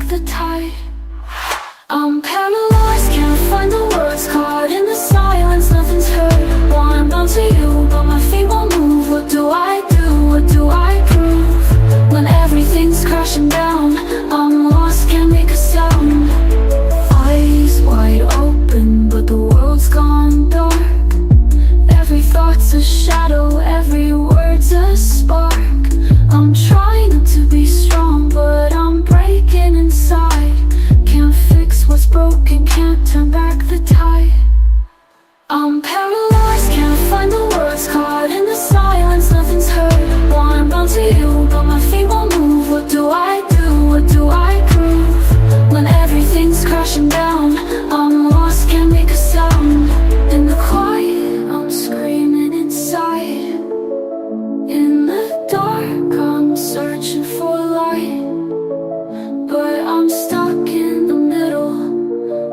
the tide. I'm paralyzed, can't find the words, caught in the silence, nothing's heard. Wanna bounce to you, but my feet won't move. What do I do? What do I prove? When everything's crashing down, I'm lost, can't make a sound. Eyes wide open, but the world's gone dark. Every thought's a shadow, every word's a spark. I'm trying not to be strong, but I'm breaking inside. Can't fix what's broken, can't turn back the tide. I'm paralyzed, can't find the words, caught in the silence, nothing's heard. Wanna bounce to you, but my feet won't move. What do I do? What do I prove? When everything's crashing down, I'm lost, can't make a sound. In the quiet, I'm screaming inside. In the dark, I'm searching for light, but I'm stuck in the middle,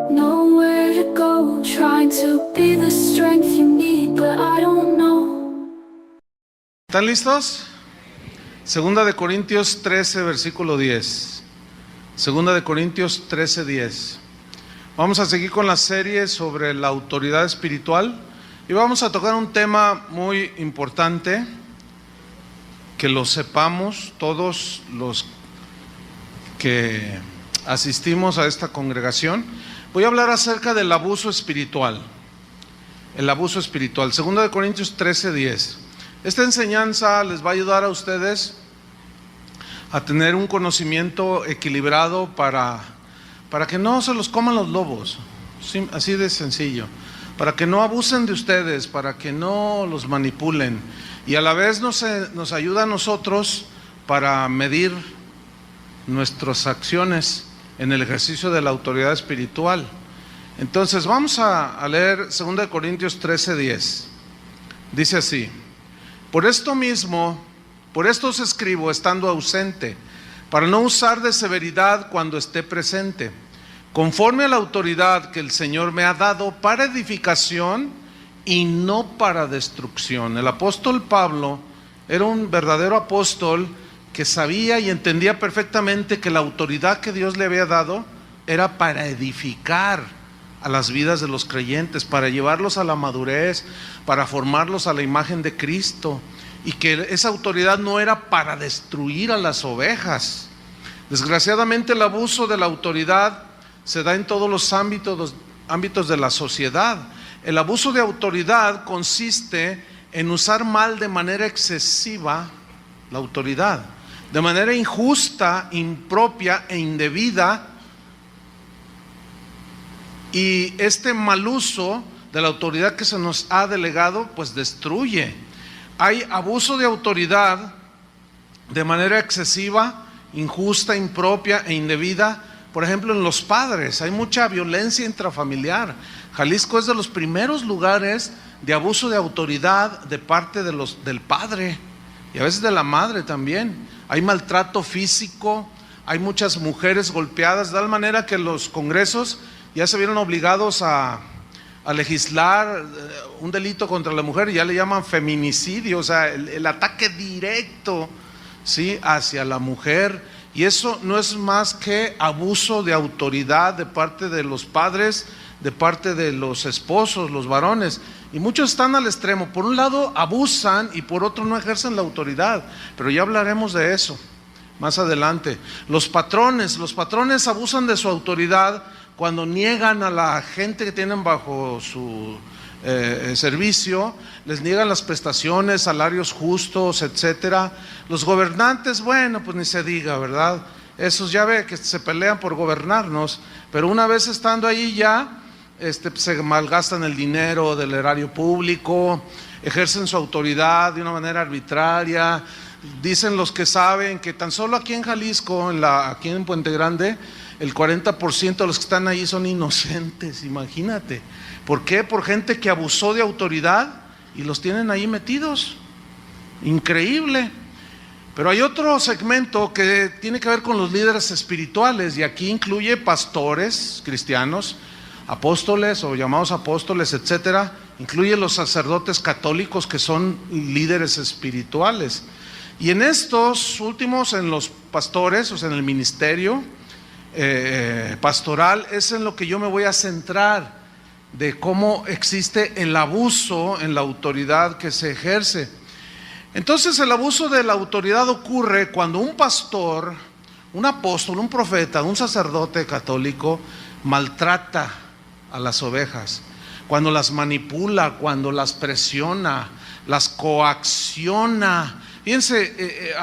nowhere to go. Trying to be the strength you need, but I don't know. ¿Están listos? Segunda de Corintios 13, versículo 10. Segunda de Corintios 13, 10. Vamos a seguir con la serie sobre la autoridad espiritual y vamos a tocar un tema muy importante, que lo sepamos todos los que asistimos a esta congregación. Voy a hablar acerca del abuso espiritual. El abuso espiritual. Segunda de Corintios 13, 10. Esta enseñanza les va a ayudar a ustedes a tener un conocimiento equilibrado para que no se los coman los lobos. Sí, así de sencillo. Para que no abusen de ustedes, para que no los manipulen. Y a la vez nos ayuda a nosotros para medir nuestras acciones en el ejercicio de la autoridad espiritual. Entonces vamos a leer 2 Corintios 13, 10. Dice así: por esto os escribo estando ausente, para no usar de severidad cuando esté presente, conforme a la autoridad que el Señor me ha dado para edificación y no para destrucción. El apóstol Pablo era un verdadero apóstol que sabía y entendía perfectamente que la autoridad que Dios le había dado era para edificar a las vidas de los creyentes, para llevarlos a la madurez, para formarlos a la imagen de Cristo, y que esa autoridad no era para destruir a las ovejas. Desgraciadamente el abuso de la autoridad se da en todos los ámbitos de la sociedad. El abuso de autoridad consiste en usar mal de manera excesiva la autoridad, de manera injusta, impropia e indebida. Y este mal uso de la autoridad que se nos ha delegado, pues destruye. Hay abuso de autoridad de manera excesiva, injusta, impropia e indebida. Por ejemplo, en los padres hay mucha violencia intrafamiliar. Jalisco es de los primeros lugares de abuso de autoridad de parte del padre y a veces de la madre también. Hay maltrato físico, hay muchas mujeres golpeadas, de tal manera que los congresos ya se vieron obligados a legislar un delito contra la mujer, ya le llaman feminicidio, o sea, el ataque directo, ¿sí?, hacia la mujer. Y eso no es más que abuso de autoridad de parte de los padres, de parte de los esposos, los varones. Y muchos están al extremo. Por un lado abusan y por otro no ejercen la autoridad. Pero ya hablaremos de eso más adelante. Los patrones abusan de su autoridad cuando niegan a la gente que tienen bajo su servicio, les niegan las prestaciones, salarios justos, etcétera. Los gobernantes, bueno, pues ni se diga, ¿verdad? Esos ya ve que se pelean por gobernarnos, pero una vez estando ahí ya se malgastan el dinero del erario público, ejercen su autoridad de una manera arbitraria. Dicen los que saben que tan solo aquí en Jalisco, aquí en Puente Grande, el 40% de los que están ahí son inocentes, imagínate. ¿Por qué? Por gente que abusó de autoridad y los tienen ahí metidos. Increíble. Pero hay otro segmento que tiene que ver con los líderes espirituales, y aquí incluye pastores cristianos, apóstoles o llamados apóstoles, etcétera. Incluye los sacerdotes católicos que son líderes espirituales. Y en estos últimos, en los pastores, o sea, en el ministerio, pastoral es en lo que yo me voy a centrar, de cómo existe el abuso en la autoridad que se ejerce. Entonces el abuso de la autoridad ocurre cuando un pastor, un apóstol, un profeta, un sacerdote católico maltrata a las ovejas, cuando las manipula, cuando las presiona, las coacciona. Fíjense,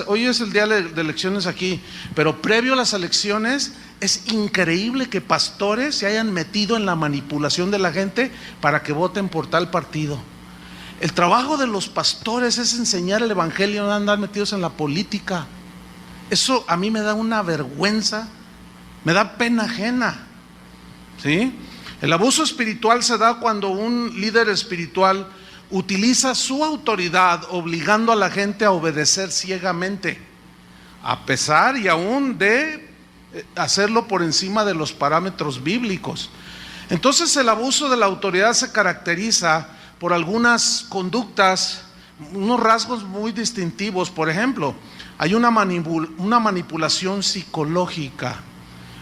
hoy es el día de elecciones aquí, pero previo a las elecciones es increíble que pastores se hayan metido en la manipulación de la gente para que voten por tal partido. El trabajo de los pastores es enseñar el evangelio, no andar metidos en la política. Eso a mí me da una vergüenza, me da pena ajena, ¿sí? El abuso espiritual se da cuando un líder espiritual utiliza su autoridad obligando a la gente a obedecer ciegamente, a pesar y aún de hacerlo por encima de los parámetros bíblicos. Entonces el abuso de la autoridad se caracteriza por algunas conductas, unos rasgos muy distintivos. Por ejemplo, hay una manipulación psicológica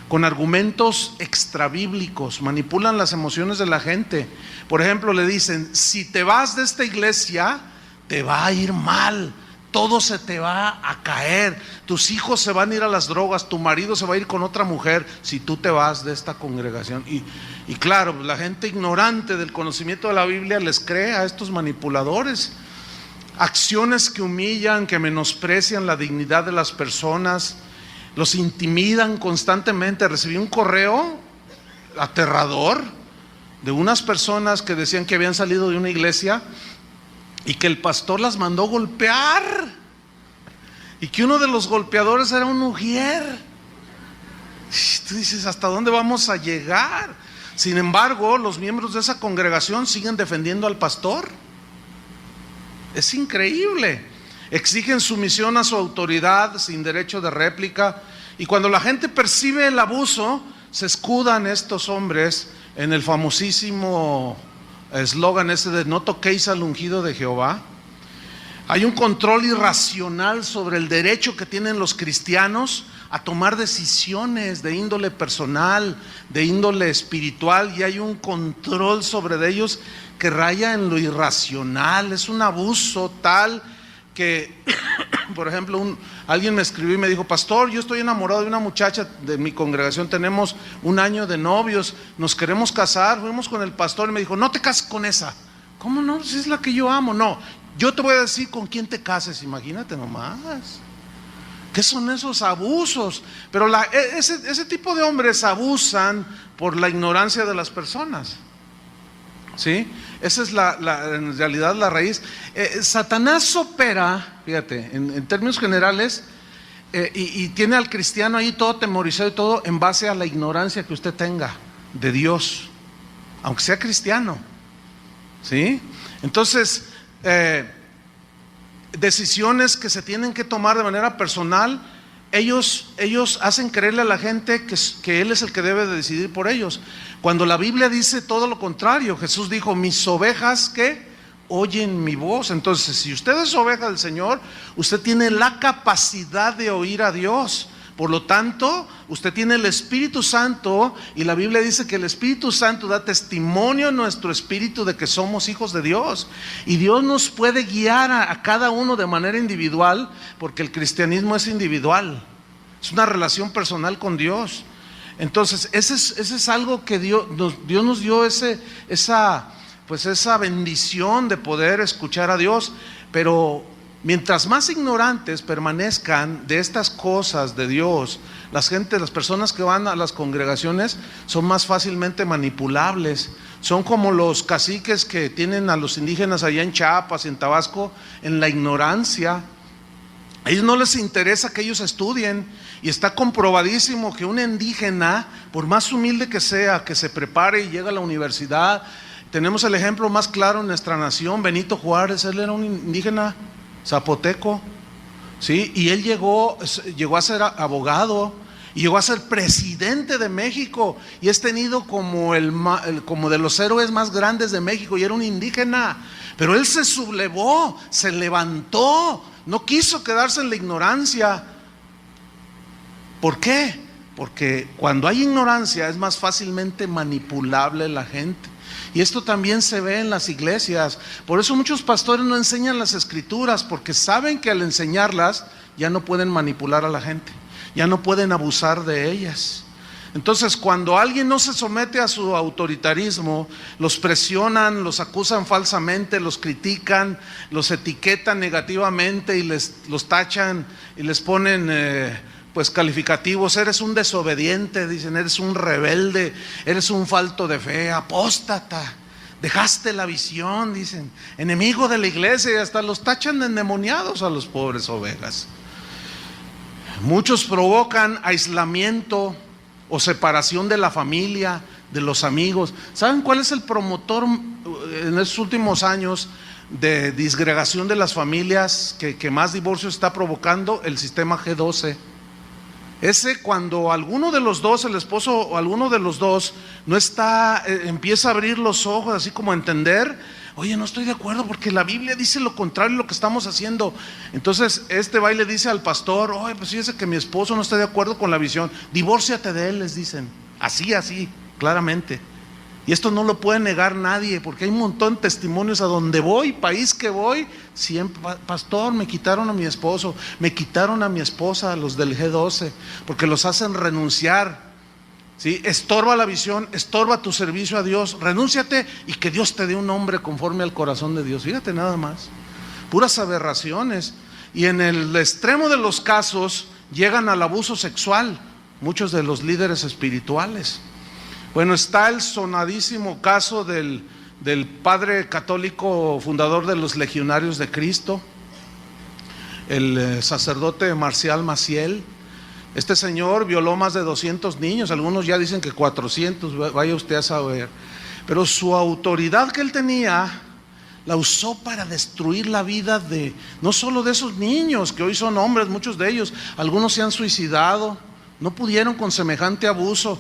con argumentos extrabíblicos, manipulan las emociones de la gente. Por ejemplo, le dicen: si te vas de esta iglesia, te va a ir mal, todo se te va a caer, tus hijos se van a ir a las drogas, tu marido se va a ir con otra mujer si tú te vas de esta congregación. Y claro, la gente ignorante del conocimiento de la Biblia les cree a estos manipuladores. Acciones que humillan, que menosprecian la dignidad de las personas, los intimidan constantemente. Recibí un correo aterrador de unas personas que decían que habían salido de una iglesia y que el pastor las mandó golpear, y que uno de los golpeadores era un ujier. Tú dices, ¿hasta dónde vamos a llegar? Sin embargo, los miembros de esa congregación siguen defendiendo al pastor. Es increíble. Exigen sumisión a su autoridad sin derecho de réplica, y cuando la gente percibe el abuso, se escudan estos hombres en el famosísimo eslogan ese de no toquéis al ungido de Jehová. Hay un control irracional sobre el derecho que tienen los cristianos a tomar decisiones de índole personal, de índole espiritual, y hay un control sobre ellos que raya en lo irracional. Es un abuso tal que, por ejemplo, alguien me escribió y me dijo: pastor, yo estoy enamorado de una muchacha de mi congregación, tenemos 1 año de novios, nos queremos casar. Fuimos con el pastor y me dijo: no te cases con esa. ¿Cómo no? Si es la que yo amo. No, yo te voy a decir con quién te cases. Imagínate nomás. ¿Qué son esos abusos? Pero ese tipo de hombres abusan por la ignorancia de las personas, ¿sí? Esa es en realidad la raíz. Satanás opera, fíjate, en términos generales, y tiene al cristiano ahí todo temorizado y todo en base a la ignorancia que usted tenga de Dios, aunque sea cristiano, ¿sí? Entonces, decisiones que se tienen que tomar de manera personal, ellos hacen creerle a la gente que Él es el que debe de decidir por ellos, cuando la Biblia dice todo lo contrario. Jesús dijo: mis ovejas que oyen mi voz. Entonces, si usted es oveja del Señor, usted tiene la capacidad de oír a Dios. Por lo tanto, usted tiene el Espíritu Santo, y la Biblia dice que el Espíritu Santo da testimonio en nuestro espíritu de que somos hijos de Dios, y Dios nos puede guiar a cada uno de manera individual, porque el cristianismo es individual, es una relación personal con Dios. Entonces, ese es algo que Dios nos dio, esa bendición de poder escuchar a Dios. Pero mientras más ignorantes permanezcan de estas cosas de Dios, las personas que van a las congregaciones son más fácilmente manipulables. Son como los caciques que tienen a los indígenas allá en Chiapas y en Tabasco en la ignorancia. A ellos no les interesa que ellos estudien, y está comprobadísimo que un indígena, por más humilde que sea, que se prepare y llega a la universidad. Tenemos el ejemplo más claro en nuestra nación, Benito Juárez. Él era un indígena zapoteco, ¿sí? Y él llegó a ser abogado, y llegó a ser presidente de México, y es tenido como como de los héroes más grandes de México, y era un indígena. Pero él se sublevó, se levantó, no quiso quedarse en la ignorancia. ¿Por qué? porque cuando hay ignorancia es más fácilmente manipulable la gente. Y esto también se ve en las iglesias. Por eso muchos pastores no enseñan las escrituras, porque saben que al enseñarlas ya no pueden manipular a la gente, ya no pueden abusar de ellas. Entonces, cuando alguien no se somete a su autoritarismo, los presionan, los acusan falsamente, los critican, los etiquetan negativamente y los tachan y les ponen pues calificativos. Eres un desobediente, dicen, eres un rebelde, eres un falto de fe, apóstata, dejaste la visión, dicen, enemigo de la iglesia, y hasta los tachan de endemoniados a los pobres ovejas. Muchos provocan aislamiento o separación de la familia, de los amigos. ¿Saben cuál es el promotor en estos últimos años de disgregación de las familias que más divorcios está provocando? El sistema G12. Ese, cuando alguno de los dos, el esposo o alguno de los dos, no está, empieza a abrir los ojos, así como a entender, oye, no estoy de acuerdo porque la Biblia dice lo contrario de lo que estamos haciendo. Entonces va y le dice al pastor, oye, pues fíjese que mi esposo no está de acuerdo con la visión, divórciate de él, les dicen, así, claramente. Y esto no lo puede negar nadie, porque hay un montón de testimonios a donde voy, país que voy, siempre, pastor, me quitaron a mi esposo, me quitaron a mi esposa, los del G12, porque los hacen renunciar, ¿sí? Estorba la visión, estorba tu servicio a Dios, renúnciate y que Dios te dé un hombre conforme al corazón de Dios. Fíjate nada más, puras aberraciones. Y en el extremo de los casos llegan al abuso sexual, muchos de los líderes espirituales. Bueno, está el sonadísimo caso del padre católico fundador de los Legionarios de Cristo, el sacerdote Marcial Maciel. Este señor violó más de 200 niños, algunos ya dicen que 400, vaya usted a saber. Pero su autoridad que él tenía la usó para destruir la vida de, no solo de esos niños, que hoy son hombres, muchos de ellos, algunos se han suicidado, no pudieron con semejante abuso,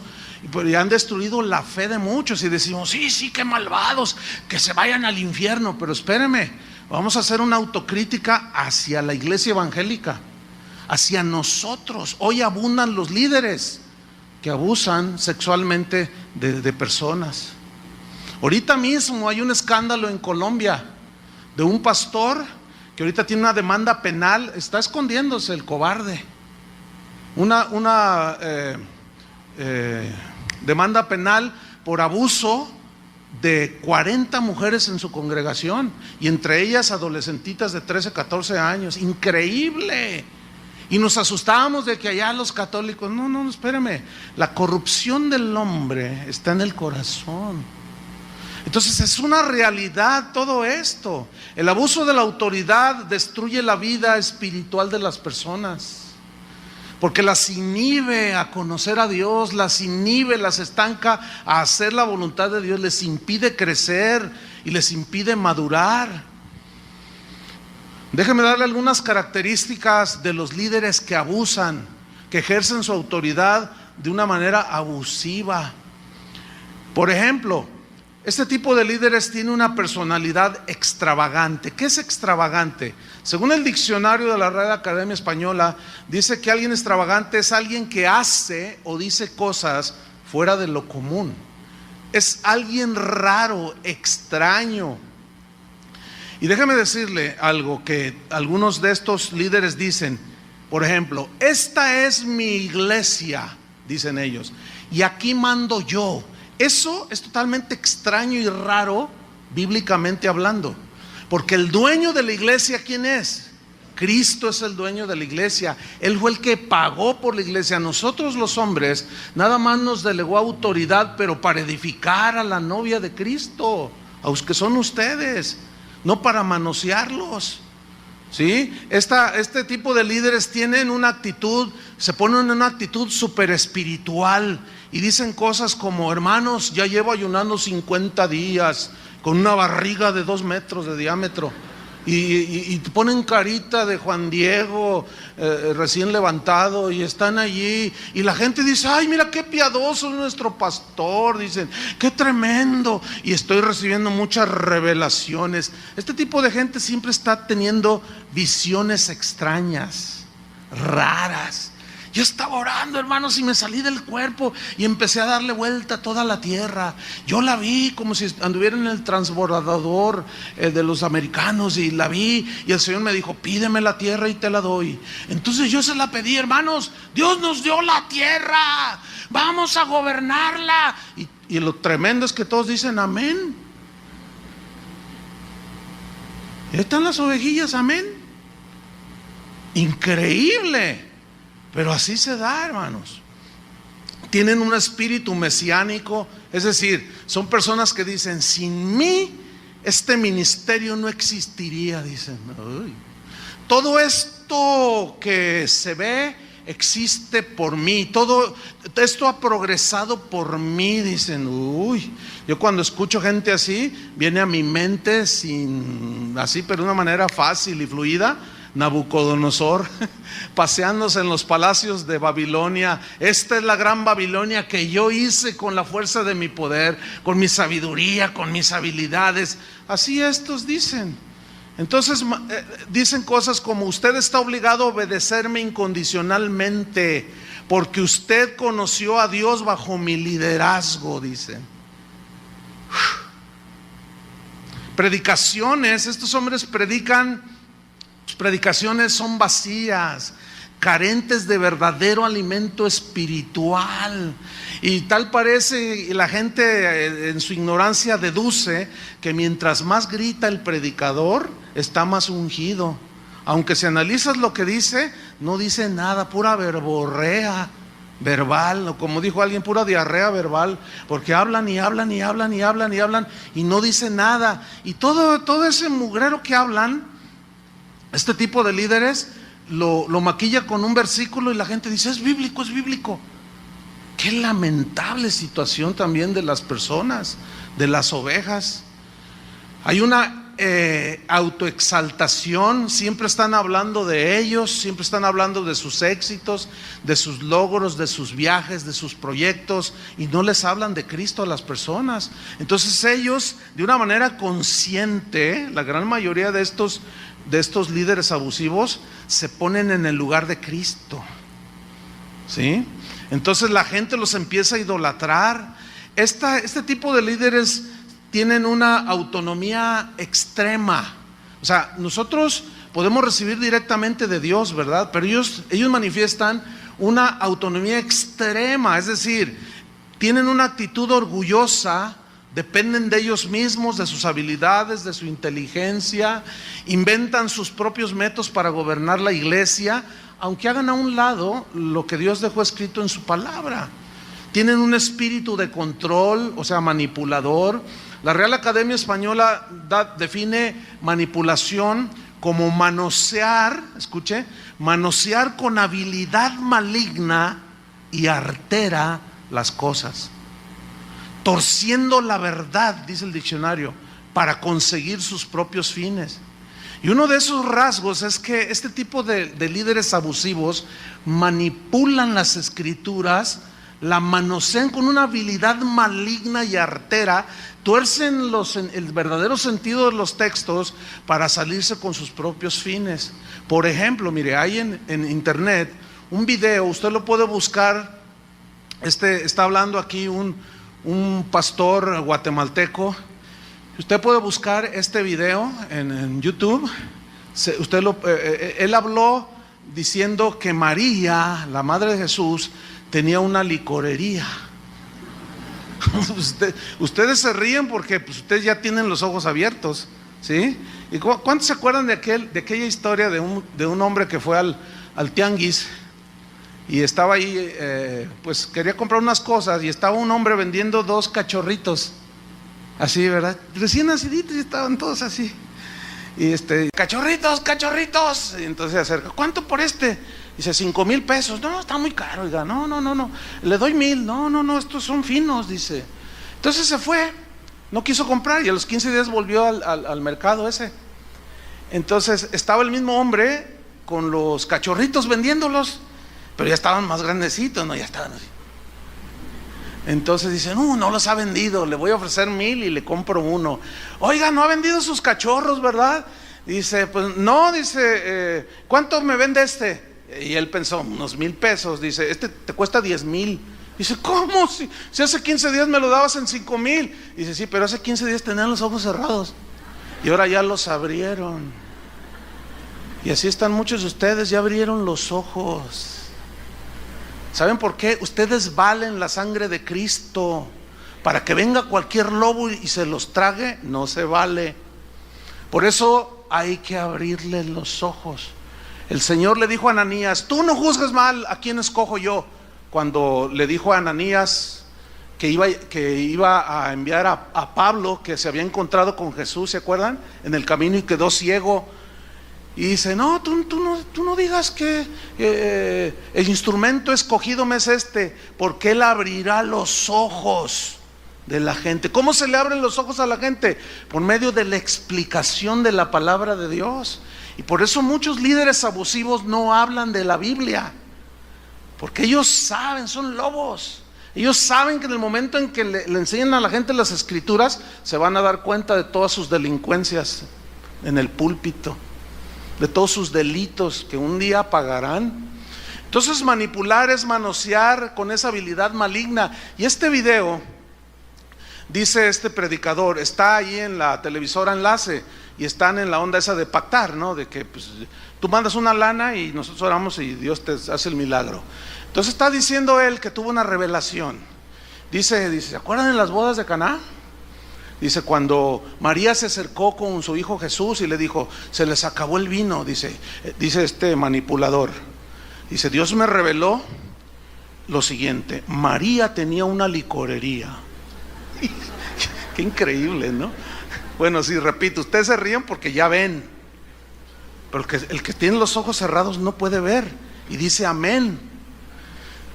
y han destruido la fe de muchos. Y decimos, sí, qué malvados, que se vayan al infierno. Pero espéreme, vamos a hacer una autocrítica hacia la iglesia evangélica, hacia nosotros. Hoy abundan los líderes que abusan sexualmente de personas. Ahorita mismo hay un escándalo en Colombia de un pastor que ahorita tiene una demanda penal, está escondiéndose el cobarde. Una demanda penal por abuso de 40 mujeres en su congregación, y entre ellas adolescentitas de 13, 14 años. Increíble. Y nos asustábamos de que allá los católicos, no, espérame, la corrupción del hombre está en el corazón. Entonces es una realidad todo esto. El abuso de la autoridad destruye la vida espiritual de las personas, porque las inhibe a conocer a Dios, las inhibe, las estanca a hacer la voluntad de Dios, les impide crecer y les impide madurar. Déjeme darle algunas características de los líderes que abusan, que ejercen su autoridad de una manera abusiva. Por ejemplo, este tipo de líderes tiene una personalidad extravagante. ¿Qué es extravagante? Según el diccionario de la Real Academia Española, dice que alguien extravagante es alguien que hace o dice cosas fuera de lo común. Es alguien raro, extraño. Y déjeme decirle algo que algunos de estos líderes dicen. Por ejemplo, esta es mi iglesia, dicen ellos, y aquí mando yo. Eso es totalmente extraño y raro, bíblicamente hablando, porque el dueño de la iglesia, ¿quién es? Cristo es el dueño de la iglesia. Él fue el que pagó por la iglesia. Nosotros los hombres nada más nos delegó autoridad, pero para edificar a la novia de Cristo, a los que son ustedes, no para manosearlos. ¿Sí? Este tipo de líderes tienen una actitud, se ponen en una actitud súper espiritual y dicen cosas como: hermanos, ya llevo ayunando 50 días con una barriga de 2 metros de diámetro, y ponen carita de Juan Diego recién levantado, y están allí, y la gente dice: ay, mira qué piadoso es nuestro pastor, dicen, qué tremendo, y estoy recibiendo muchas revelaciones. Este tipo de gente siempre está teniendo visiones extrañas, raras, Yo estaba orando, hermanos, y me salí del cuerpo y empecé a darle vuelta a toda la tierra. Yo la vi como si anduviera en el transbordador de los americanos, y la vi, y el Señor me dijo: pídeme la tierra y te la doy. Entonces yo se la pedí, hermanos. Dios nos dio la tierra, vamos a gobernarla. Y lo tremendo es que todos dicen amén. Y ahí están las ovejillas, amén. Increíble. Pero así se da, hermanos. Tienen un espíritu mesiánico, es decir, son personas que dicen: sin mí este ministerio no existiría, dicen. Uy. Todo esto que se ve existe por mí, todo esto ha progresado por mí, dicen. Uy, yo cuando escucho gente así, viene a mi mente así, pero de una manera fácil y fluida, Nabucodonosor paseándose en los palacios de Babilonia. Esta es la gran Babilonia que yo hice con la fuerza de mi poder, con mi sabiduría, con mis habilidades. Así estos dicen. Entonces dicen cosas como: usted está obligado a obedecerme incondicionalmente porque usted conoció a Dios bajo mi liderazgo, dicen. Predicaciones, estos hombres predican. Sus predicaciones son vacías, carentes de verdadero alimento espiritual. Y tal parece, y la gente en su ignorancia deduce que mientras más grita el predicador, está más ungido. Aunque si analizas lo que dice, no dice nada, pura verborrea verbal, o como dijo alguien, pura diarrea verbal, porque hablan y hablan y hablan y hablan y hablan y no dicen nada. Y todo ese mugrero que hablan, este tipo de líderes lo maquilla con un versículo y la gente dice: es bíblico, es bíblico. Qué lamentable situación también de las personas, de las ovejas. Hay una autoexaltación, siempre están hablando de ellos, siempre están hablando de sus éxitos, de sus logros, de sus viajes, de sus proyectos, y no les hablan de Cristo a las personas. Entonces ellos, de una manera consciente, la gran mayoría de estos líderes abusivos se ponen en el lugar de Cristo, ¿sí? Entonces la gente los empieza a idolatrar. Este tipo de líderes tienen una autonomía extrema. O sea, nosotros podemos recibir directamente de Dios, ¿verdad? Pero ellos manifiestan una autonomía extrema, es decir, tienen una actitud orgullosa. Dependen de ellos mismos, de sus habilidades, de su inteligencia. Inventan sus propios métodos para gobernar la iglesia, aunque hagan a un lado lo que Dios dejó escrito en su palabra. Tienen un espíritu de control, o sea, manipulador. La Real Academia Española define manipulación como manosear, escuche, manosear con habilidad maligna y artera las cosas, torciendo la verdad, dice el diccionario, para conseguir sus propios fines. Y uno de esos rasgos es que este tipo de líderes abusivos manipulan las escrituras, la manosean con una habilidad maligna y artera, tuercen el verdadero sentido de los textos para salirse con sus propios fines. Por ejemplo, mire, hay en internet un video, usted lo puede buscar. Está hablando aquí un pastor guatemalteco. Usted puede buscar este video en YouTube. Él habló diciendo que María, la madre de Jesús, tenía una licorería. Ustedes se ríen porque pues, ustedes ya tienen los ojos abiertos, ¿sí? ¿Y cuántos se acuerdan de aquella historia de un hombre que fue al tianguis y estaba ahí, pues quería comprar unas cosas, y estaba un hombre vendiendo 2 cachorritos, así, ¿verdad? Recién naciditos, y estaban todos así. Y cachorritos, cachorritos. Y entonces se acerca: ¿cuánto por este? Dice: 5,000 pesos. No, está muy caro, oiga. No, le doy 1,000. No, estos son finos, dice. Entonces se fue, no quiso comprar, y a los 15 días volvió al mercado ese. Entonces estaba el mismo hombre con los cachorritos vendiéndolos, pero ya estaban más grandecitos, ¿no? Ya estaban así. Entonces dice: no los ha vendido, le voy a ofrecer 1,000 y le compro uno. Oiga, no ha vendido sus cachorros, ¿verdad? Dice: pues no, dice, ¿cuánto me vende este? Y él pensó, unos 1,000 pesos. Dice, este te cuesta 10,000. Dice, ¿cómo? Si hace 15 días me lo dabas en 5,000. Dice, sí, pero hace 15 días tenían los ojos cerrados y ahora ya los abrieron. Y así están muchos de ustedes, ya abrieron los ojos. ¿Saben por qué? Ustedes valen la sangre de Cristo. Para que venga cualquier lobo y se los trague, no se vale. Por eso hay que abrirle los ojos. El Señor le dijo a Ananías, tú no juzgues mal, ¿a quién escojo yo? Cuando le dijo a Ananías que iba a enviar a Pablo, que se había encontrado con Jesús, ¿se acuerdan? En el camino y quedó ciego. Y dice, no, tú no digas que el instrumento escogido me es este, porque Él abrirá los ojos de la gente. ¿Cómo se le abren los ojos a la gente? Por medio de la explicación de la palabra de Dios. Y por eso muchos líderes abusivos no hablan de la Biblia, porque ellos saben, son lobos. Ellos saben que en el momento en que le enseñan a la gente las escrituras, se van a dar cuenta de todas sus delincuencias en el púlpito, de todos sus delitos que un día pagarán. Entonces manipular es manosear con esa habilidad maligna. Y este video, dice este predicador, está ahí en la televisora Enlace, y están en la onda esa de pactar, ¿no? De que pues, tú mandas una lana y nosotros oramos y Dios te hace el milagro. Entonces está diciendo él que tuvo una revelación. Dice, ¿se acuerdan en las bodas de Caná? Dice, cuando María se acercó con su hijo Jesús y le dijo, se les acabó el vino, dice este manipulador. Dice, Dios me reveló lo siguiente: María tenía una licorería. Qué increíble, ¿no? Bueno, sí, repito, ustedes se ríen porque ya ven, pero el que tiene los ojos cerrados no puede ver. Y dice amén.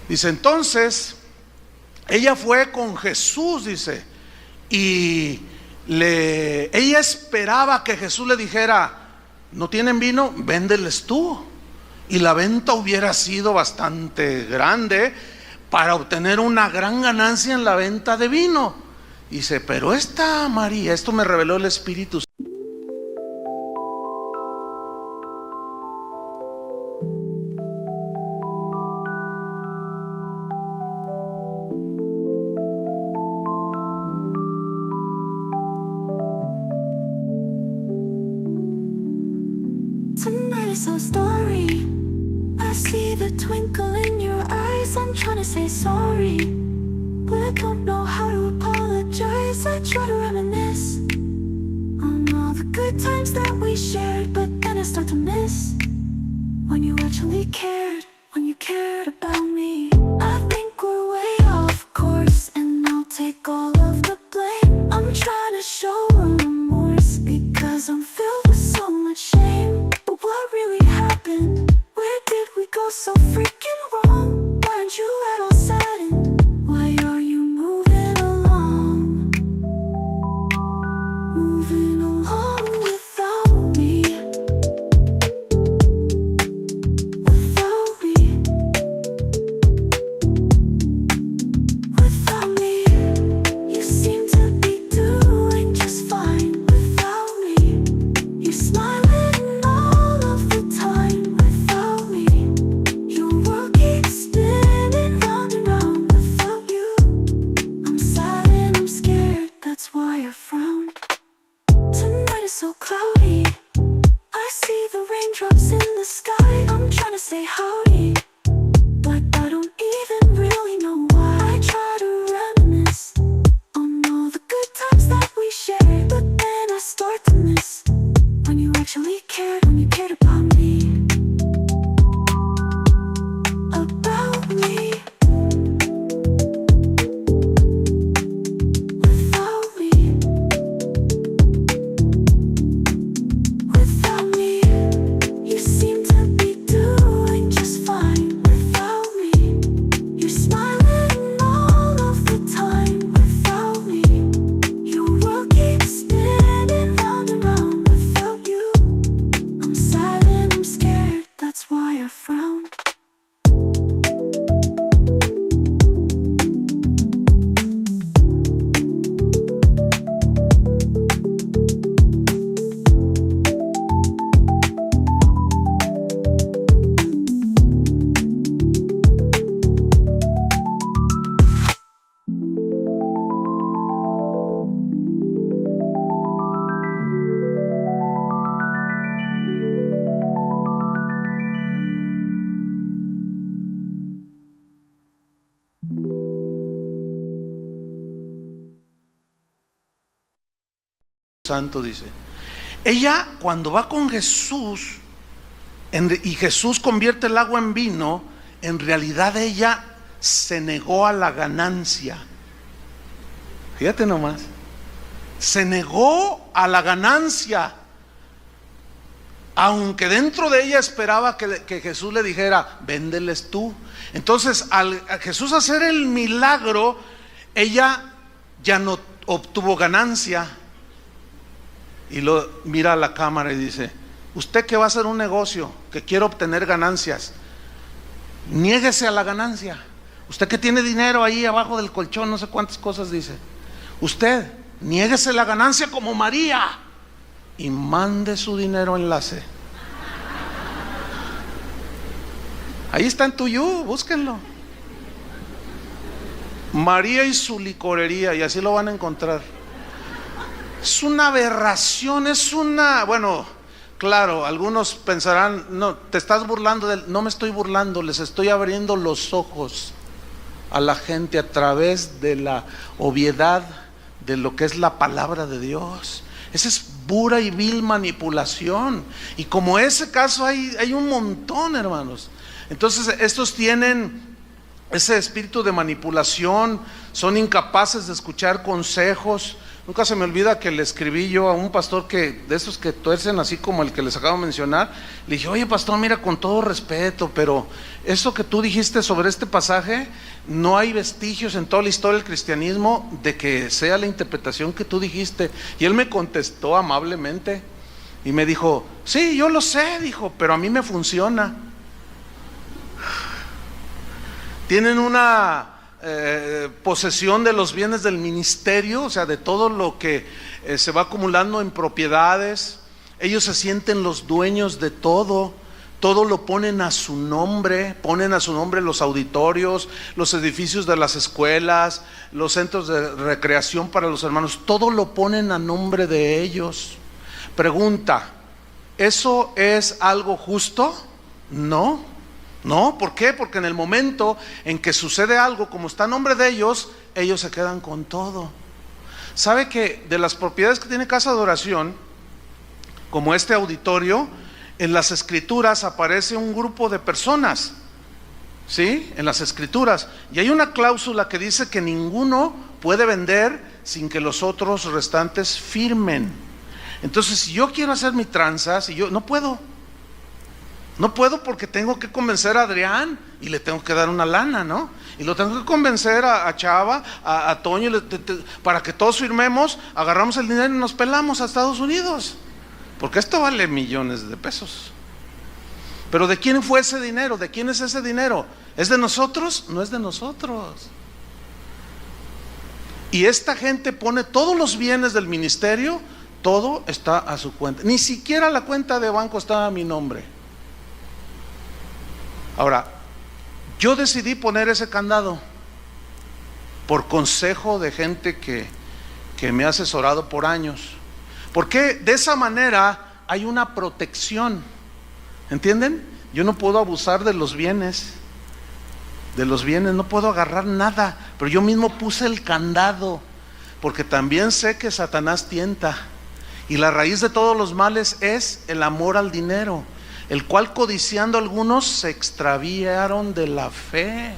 Dice, entonces ella fue con Jesús, dice, y ella esperaba que Jesús le dijera, ¿no tienen vino? Véndeles tú. Y la venta hubiera sido bastante grande para obtener una gran ganancia en la venta de vino. Dice, pero esta María, esto me reveló el Espíritu. Tonight is our story. I see the twinkle in your eyes. I'm trying to say sorry, but I don't know how to apologize. I try to reminisce on all the good times that we shared, but then I start to miss when you actually cared, when you cared about me. I think we're way off course, and I'll take all of the blame. I'm trying to show remorse because I'm filled with so much shame. But what really happened? Where did we go so freaking wrong? Why aren't you at all saddened? Why are you moving along? Moving along without me. Without me. Without me. You seem to be doing just fine without me. You're smiling all of the time without me. Your world keeps spinning round and round without you. I'm sad and I'm scared, that's why I frown. Tonight is so cloudy. I see the raindrops in the sky. I'm trying to say howdy, but I don't even really know why. I try to reminisce on all the good times that we shared, but then I start to miss when you actually cared, when you cared about me. About me. Without me. Without me. You seem to be doing just Santo, dice. Ella, cuando va con Jesús, y Jesús convierte el agua en vino, en realidad ella se negó a la ganancia. Fíjate nomás, se negó a la ganancia, aunque dentro de ella esperaba que Jesús le dijera, véndeles tú. Entonces, al Jesús hacer el milagro, ella ya no obtuvo ganancia. Y lo mira a la cámara y dice, usted que va a hacer un negocio, que quiere obtener ganancias, niéguese a la ganancia. Usted que tiene dinero ahí abajo del colchón, no sé cuántas cosas dice, usted niéguese la ganancia como María y mande su dinero enlace. Ahí está en Tuyú, búsquenlo. María y su licorería, y así lo van a encontrar. Es una aberración, bueno, claro, algunos pensarán, no, te estás burlando de él. No me estoy burlando, les estoy abriendo los ojos a la gente a través de la obviedad de lo que es la palabra de Dios. Esa es pura y vil manipulación. Y como ese caso hay un montón, hermanos. Entonces estos tienen ese espíritu de manipulación, son incapaces de escuchar consejos. Nunca se me olvida que le escribí yo a un pastor de esos que tuercen así como el que les acabo de mencionar. Le dije, oye pastor, mira, con todo respeto, pero eso que tú dijiste sobre este pasaje, no hay vestigios en toda la historia del cristianismo de que sea la interpretación que tú dijiste. Y él me contestó amablemente y me dijo, sí, yo lo sé, dijo, pero a mí me funciona. Tienen una posesión de los bienes del ministerio, o sea, de todo lo que se va acumulando en propiedades. Ellos se sienten los dueños de todo. Todo lo ponen a su nombre. Ponen a su nombre los auditorios, los edificios de las escuelas, los centros de recreación para los hermanos. Todo lo ponen a nombre de ellos. Pregunta, ¿eso es algo justo? No. No, ¿por qué? Porque en el momento en que sucede algo, como está a nombre de ellos, ellos se quedan con todo. ¿Sabe que de las propiedades que tiene Casa de Oración, como este auditorio, en las escrituras aparece un grupo de personas? ¿Sí? En las escrituras. Y hay una cláusula que dice que ninguno puede vender sin que los otros restantes firmen. Entonces, si yo quiero hacer mi tranza, no puedo. No puedo porque tengo que convencer a Adrián y le tengo que dar una lana, ¿no? Y lo tengo que convencer a Chava, a Toño, para que todos firmemos, agarramos el dinero y nos pelamos a Estados Unidos. Porque esto vale millones de pesos. Pero ¿de quién fue ese dinero? ¿De quién es ese dinero? ¿Es de nosotros? No es de nosotros. Y esta gente pone todos los bienes del ministerio, todo está a su cuenta. Ni siquiera la cuenta de banco está a mi nombre. Ahora, yo decidí poner ese candado por consejo de gente que me ha asesorado por años. Porque de esa manera hay una protección. ¿Entienden? Yo no puedo abusar de los bienes. No puedo agarrar nada. Pero yo mismo puse el candado. Porque también sé que Satanás tienta. Y la raíz de todos los males es el amor al dinero, el cual codiciando algunos se extraviaron de la fe.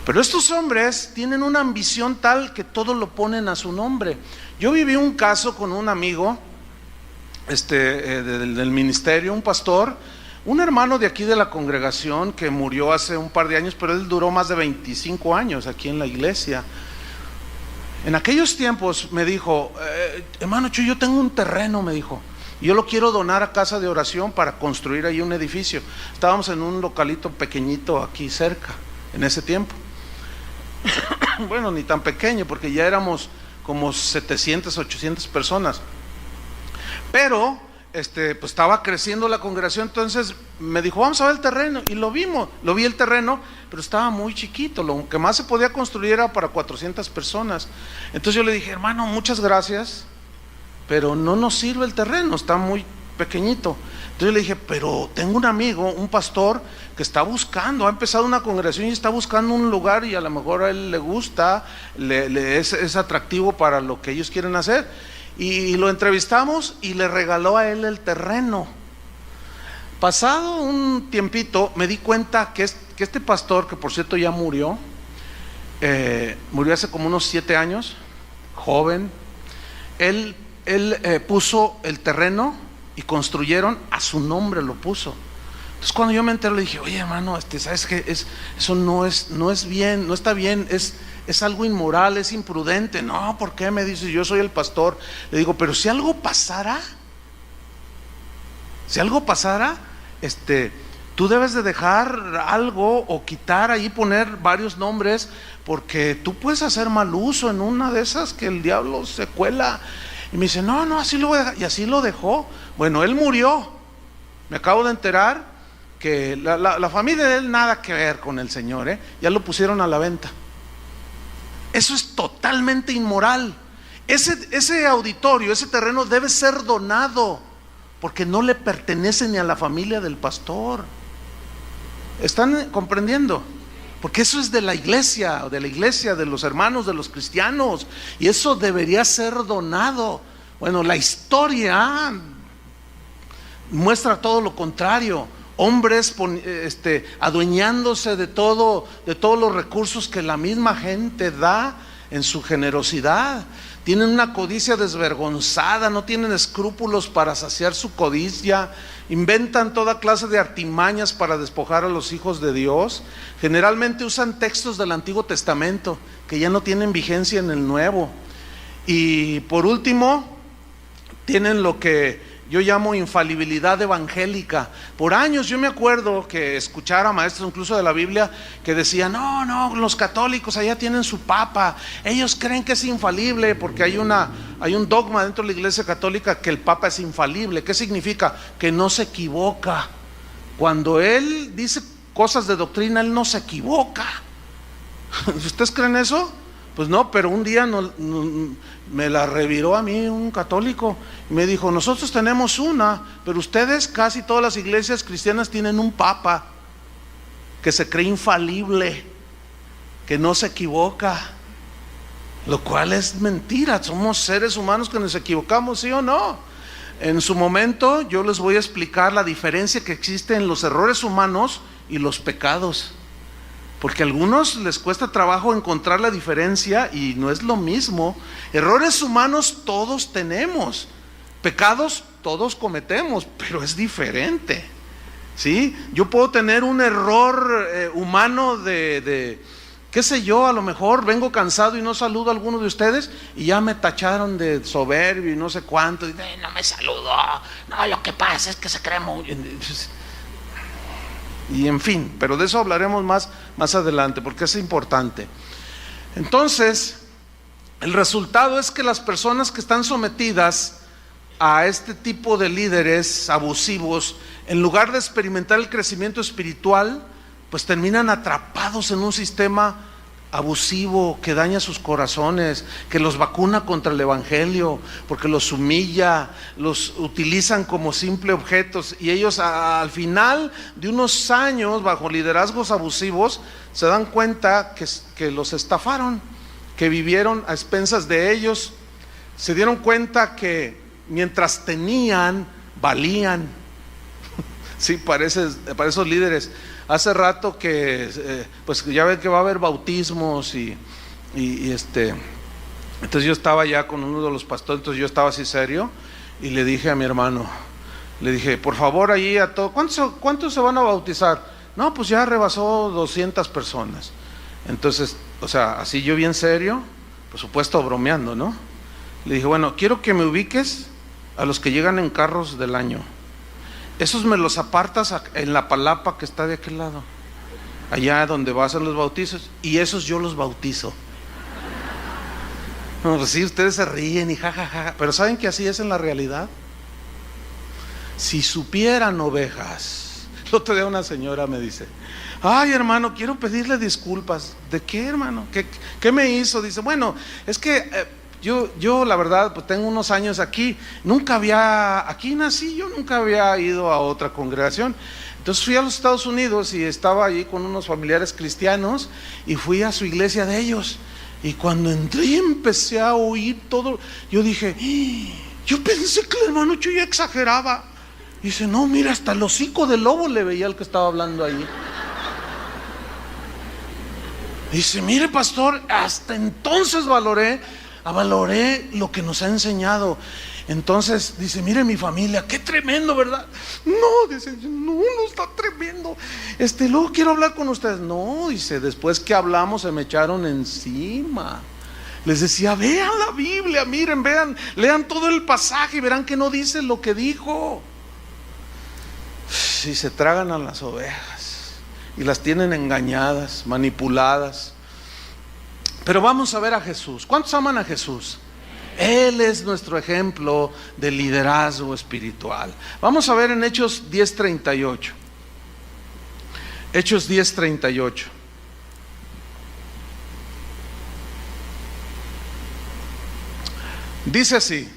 Pero estos hombres tienen una ambición tal que todo lo ponen a su nombre. Yo viví un caso con un amigo del ministerio, un pastor, un hermano de aquí de la congregación que murió hace un par de años, pero él duró más de 25 años aquí en la iglesia. En aquellos tiempos me dijo, hermano Chuy, yo tengo un terreno, me dijo. Yo lo quiero donar a Casa de Oración para construir ahí un edificio. Estábamos en un localito pequeñito aquí cerca, en ese tiempo. Bueno, ni tan pequeño, porque ya éramos como 700, 800 personas. Pero, pues estaba creciendo la congregación, entonces me dijo, vamos a ver el terreno. Y lo vimos, lo vi el terreno, pero estaba muy chiquito. Lo que más se podía construir era para 400 personas. Entonces yo le dije, hermano, muchas gracias, pero no nos sirve el terreno, está muy pequeñito. Entonces yo le dije, pero tengo un amigo, un pastor que está buscando, ha empezado una congregación y está buscando un lugar y a lo mejor a él le gusta, es atractivo para lo que ellos quieren hacer. y lo entrevistamos y le regaló a él el terreno. Pasado un tiempito me di cuenta que este pastor, que por cierto ya murió, murió hace como unos 7 años, joven. Él puso el terreno y construyeron, a su nombre lo puso. Entonces cuando yo me enteré le dije, oye hermano, ¿sabes qué? Eso no es bien, no está bien, es algo inmoral, es imprudente. No, ¿por qué? Me dice, yo soy el pastor. Le digo, pero si algo pasara, tú debes de dejar algo o quitar ahí, poner varios nombres, porque tú puedes hacer mal uso en una de esas que el diablo se cuela. Y me dice, no, así lo voy a dejar. Y así lo dejó. Bueno, él murió. Me acabo de enterar que la familia de él nada que ver con el Señor, ya lo pusieron a la venta. Eso es totalmente inmoral. Ese auditorio, ese terreno debe ser donado, porque no le pertenece ni a la familia del pastor. ¿Están comprendiendo? Porque eso es de la iglesia, de los hermanos, de los cristianos, y eso debería ser donado. Bueno, la historia muestra todo lo contrario. Hombres adueñándose de todos los recursos que la misma gente da en su generosidad. Tienen una codicia desvergonzada, no tienen escrúpulos para saciar su codicia, inventan toda clase de artimañas para despojar a los hijos de Dios. Generalmente usan textos del Antiguo Testamento que ya no tienen vigencia en el Nuevo. Y por último, tienen lo que yo llamo infalibilidad evangélica. Por años yo me acuerdo que escuchar a maestros incluso de la Biblia que decían, no, los católicos allá tienen su papa, ellos creen que es infalible, porque hay un dogma dentro de la iglesia católica que el papa es infalible. ¿Qué significa? Que no se equivoca. Cuando él dice cosas de doctrina, él no se equivoca. ¿Ustedes creen eso? Pues no, pero un día me la reviró a mí un católico y me dijo, nosotros tenemos una, pero ustedes, casi todas las iglesias cristianas tienen un papa que se cree infalible, que no se equivoca, lo cual es mentira. Somos seres humanos que nos equivocamos, ¿sí o no? En su momento yo les voy a explicar la diferencia que existe en los errores humanos y los pecados, porque a algunos les cuesta trabajo encontrar la diferencia y no es lo mismo. Errores humanos todos tenemos, pecados todos cometemos, pero es diferente, ¿sí? Yo puedo tener un error humano de qué sé yo, a lo mejor vengo cansado y no saludo a alguno de ustedes y ya me tacharon de soberbio y no sé cuánto, y no me saludó, no, lo que pasa es que se cree muy... Y en fin, pero de eso hablaremos más adelante, porque es importante. Entonces, el resultado es que las personas que están sometidas a este tipo de líderes abusivos, en lugar de experimentar el crecimiento espiritual, pues terminan atrapados en un sistema abusivo que daña sus corazones, que los vacuna contra el evangelio, porque los humilla, los utilizan como simples objetos, y ellos al final de unos años bajo liderazgos abusivos se dan cuenta que los estafaron, que vivieron a expensas de ellos. Se dieron cuenta que mientras tenían, valían. Sí, para esos líderes. Hace rato que pues ya ven que va a haber bautismos y entonces yo estaba ya con uno de los pastores, entonces yo estaba así serio y le dije a mi hermano, le dije, por favor, allí a todos, ¿cuántos se van a bautizar? No, pues ya rebasó 200 personas. Entonces, o sea, así yo bien serio, por supuesto bromeando, ¿no? Le dije, bueno, quiero que me ubiques a los que llegan en carros del año. Esos me los apartas en la palapa que está de aquel lado, allá donde va a hacer los bautizos, y esos yo los bautizo. No, pues sí, ustedes se ríen y jajaja, pero ¿saben que así es en la realidad? Si supieran, ovejas. El otro día una señora me dice, ay hermano, quiero pedirle disculpas. ¿De qué, hermano? ¿Qué me hizo? Dice, bueno, es que yo la verdad, pues tengo unos años aquí, aquí nací, yo nunca había ido a otra congregación. Entonces fui a los Estados Unidos y estaba allí con unos familiares cristianos y fui a su iglesia de ellos. Y cuando entré y empecé a oír todo, yo dije, yo pensé que el hermano Chuy exageraba. Dice, no, mira, hasta el hocico de lobo le veía al que estaba hablando ahí. Dice, mire pastor, hasta entonces valoré lo que nos ha enseñado. Entonces dice, mire mi familia, qué tremendo, ¿verdad? No, dice, no está tremendo. Luego quiero hablar con ustedes. No, dice, después que hablamos se me echaron encima. Les decía, vean la Biblia, miren, vean, lean todo el pasaje y verán que no dice lo que dijo. Y se tragan a las ovejas y las tienen engañadas, manipuladas. Pero vamos a ver a Jesús. ¿Cuántos aman a Jesús? Él es nuestro ejemplo de liderazgo espiritual. Vamos a ver en Hechos 10:38. Hechos 10:38. Dice así: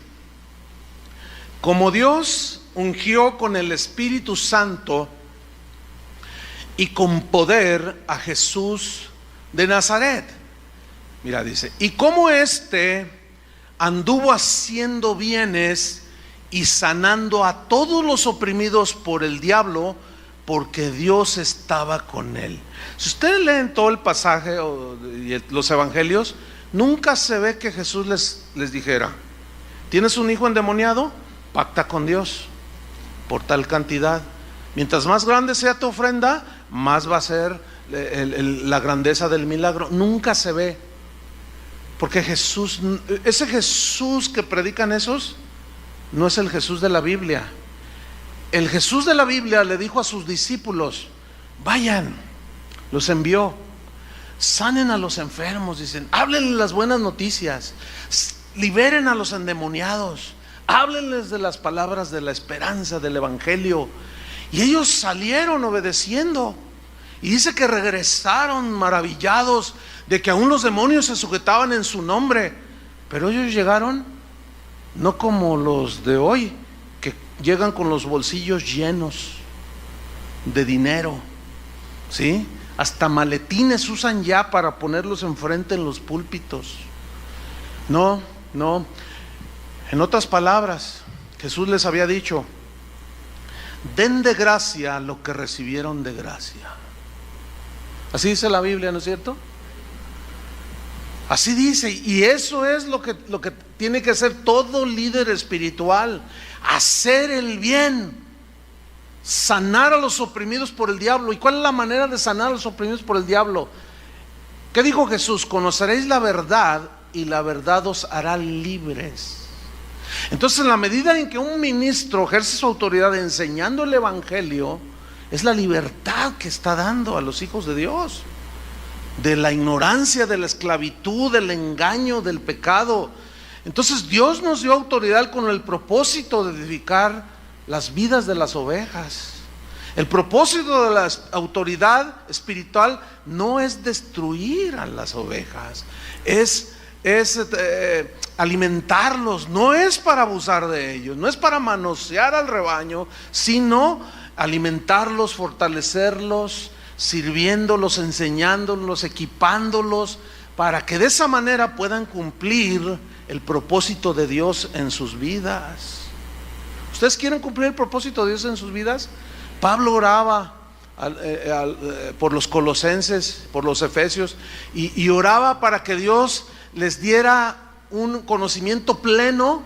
como Dios ungió con el Espíritu Santo y con poder a Jesús de Nazaret. Mira, dice, y como anduvo haciendo bienes y sanando a todos los oprimidos por el diablo, porque Dios estaba con él. Si ustedes leen todo el pasaje y los evangelios, nunca se ve que Jesús les dijera, ¿tienes un hijo endemoniado? Pacta con Dios por tal cantidad. Mientras más grande sea tu ofrenda, más va a ser la grandeza del milagro. Nunca se ve. Porque ese Jesús que predican esos, no es el Jesús de la Biblia. El Jesús de la Biblia le dijo a sus discípulos, vayan, los envió, sanen a los enfermos, dicen, háblenles las buenas noticias, liberen a los endemoniados, háblenles de las palabras de la esperanza, del evangelio. Y ellos salieron obedeciendo. Y dice que regresaron maravillados de que aún los demonios se sujetaban en su nombre. Pero ellos llegaron no como los de hoy, que llegan con los bolsillos llenos de dinero, ¿sí? Hasta maletines usan ya para ponerlos enfrente en los púlpitos. No. En otras palabras, Jesús les había dicho, den de gracia lo que recibieron de gracia. Así dice la Biblia, ¿no es cierto? Así dice, y eso es lo que tiene que hacer todo líder espiritual: hacer el bien, sanar a los oprimidos por el diablo. ¿Y cuál es la manera de sanar a los oprimidos por el diablo? ¿Qué dijo Jesús? Conoceréis la verdad y la verdad os hará libres. Entonces, en la medida en que un ministro ejerce su autoridad enseñando el evangelio, es la libertad que está dando a los hijos de Dios de la ignorancia, de la esclavitud, del engaño, del pecado. Entonces Dios nos dio autoridad con el propósito de edificar las vidas de las ovejas. El propósito de la autoridad espiritual no es destruir a las ovejas, es alimentarlos. No es para abusar de ellos, no es para manosear al rebaño, sino alimentarlos, fortalecerlos, sirviéndolos, enseñándolos, equipándolos, para que de esa manera puedan cumplir el propósito de Dios en sus vidas. ¿Ustedes quieren cumplir el propósito de Dios en sus vidas? Pablo oraba por los colosenses, por los efesios, y oraba para que Dios les diera un conocimiento pleno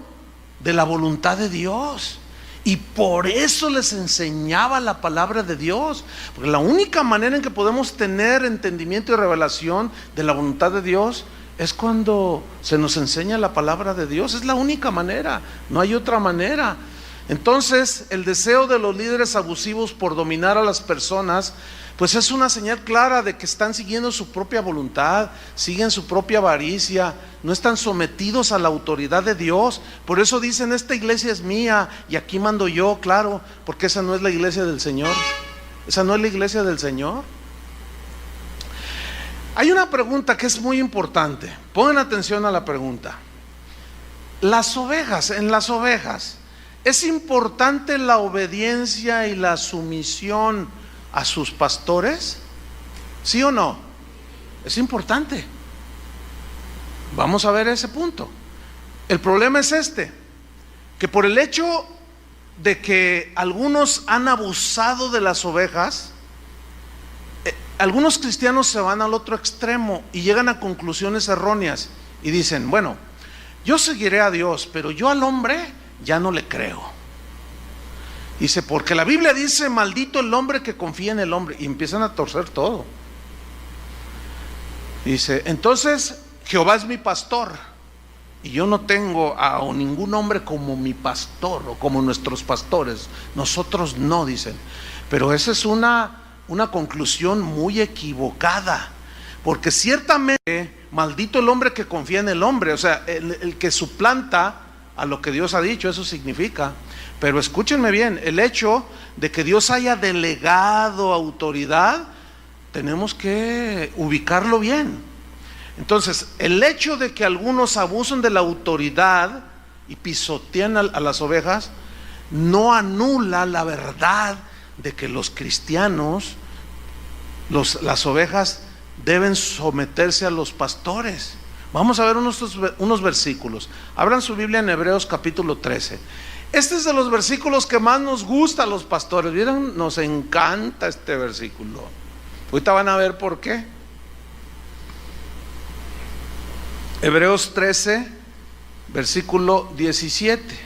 de la voluntad de Dios. Y por eso les enseñaba la palabra de Dios, porque la única manera en que podemos tener entendimiento y revelación de la voluntad de Dios es cuando se nos enseña la palabra de Dios. Es la única manera, no hay otra manera. Entonces, el deseo de los líderes abusivos por dominar a las personas, pues es una señal clara de que están siguiendo su propia voluntad, siguen su propia avaricia, no están sometidos a la autoridad de Dios. Por eso dicen, esta iglesia es mía y aquí mando yo. Claro, porque esa no es la iglesia del Señor. Esa no es la iglesia del Señor. Hay una pregunta que es muy importante. Pongan atención a la pregunta. En las ovejas, ¿es importante la obediencia y la sumisión a sus pastores? ¿Sí o no? Es importante. Vamos a ver ese punto. El problema es que por el hecho de que algunos han abusado de las ovejas, algunos cristianos se van al otro extremo y llegan a conclusiones erróneas y dicen, bueno, yo seguiré a Dios, pero yo al hombre ya no le creo. Dice, porque la Biblia dice, maldito el hombre que confía en el hombre, y empiezan a torcer todo. Dice, entonces Jehová es mi pastor y yo no tengo a ningún hombre como mi pastor o como nuestros pastores. Nosotros no, dicen. Pero esa es una conclusión muy equivocada, porque ciertamente maldito el hombre que confía en el hombre, o sea, el que suplanta a lo que Dios ha dicho, eso significa. Pero escúchenme bien, el hecho de que Dios haya delegado autoridad, tenemos que ubicarlo bien. Entonces, el hecho de que algunos abusen de la autoridad y pisotean a las ovejas, no anula la verdad de que los cristianos, las ovejas, deben someterse a los pastores. Vamos a ver unos versículos. Abran su Biblia en Hebreos capítulo 13. Este es de los versículos que más nos gusta a los pastores. ¿Vieron? Nos encanta este versículo. Ahorita van a ver por qué. Hebreos 13, versículo 17.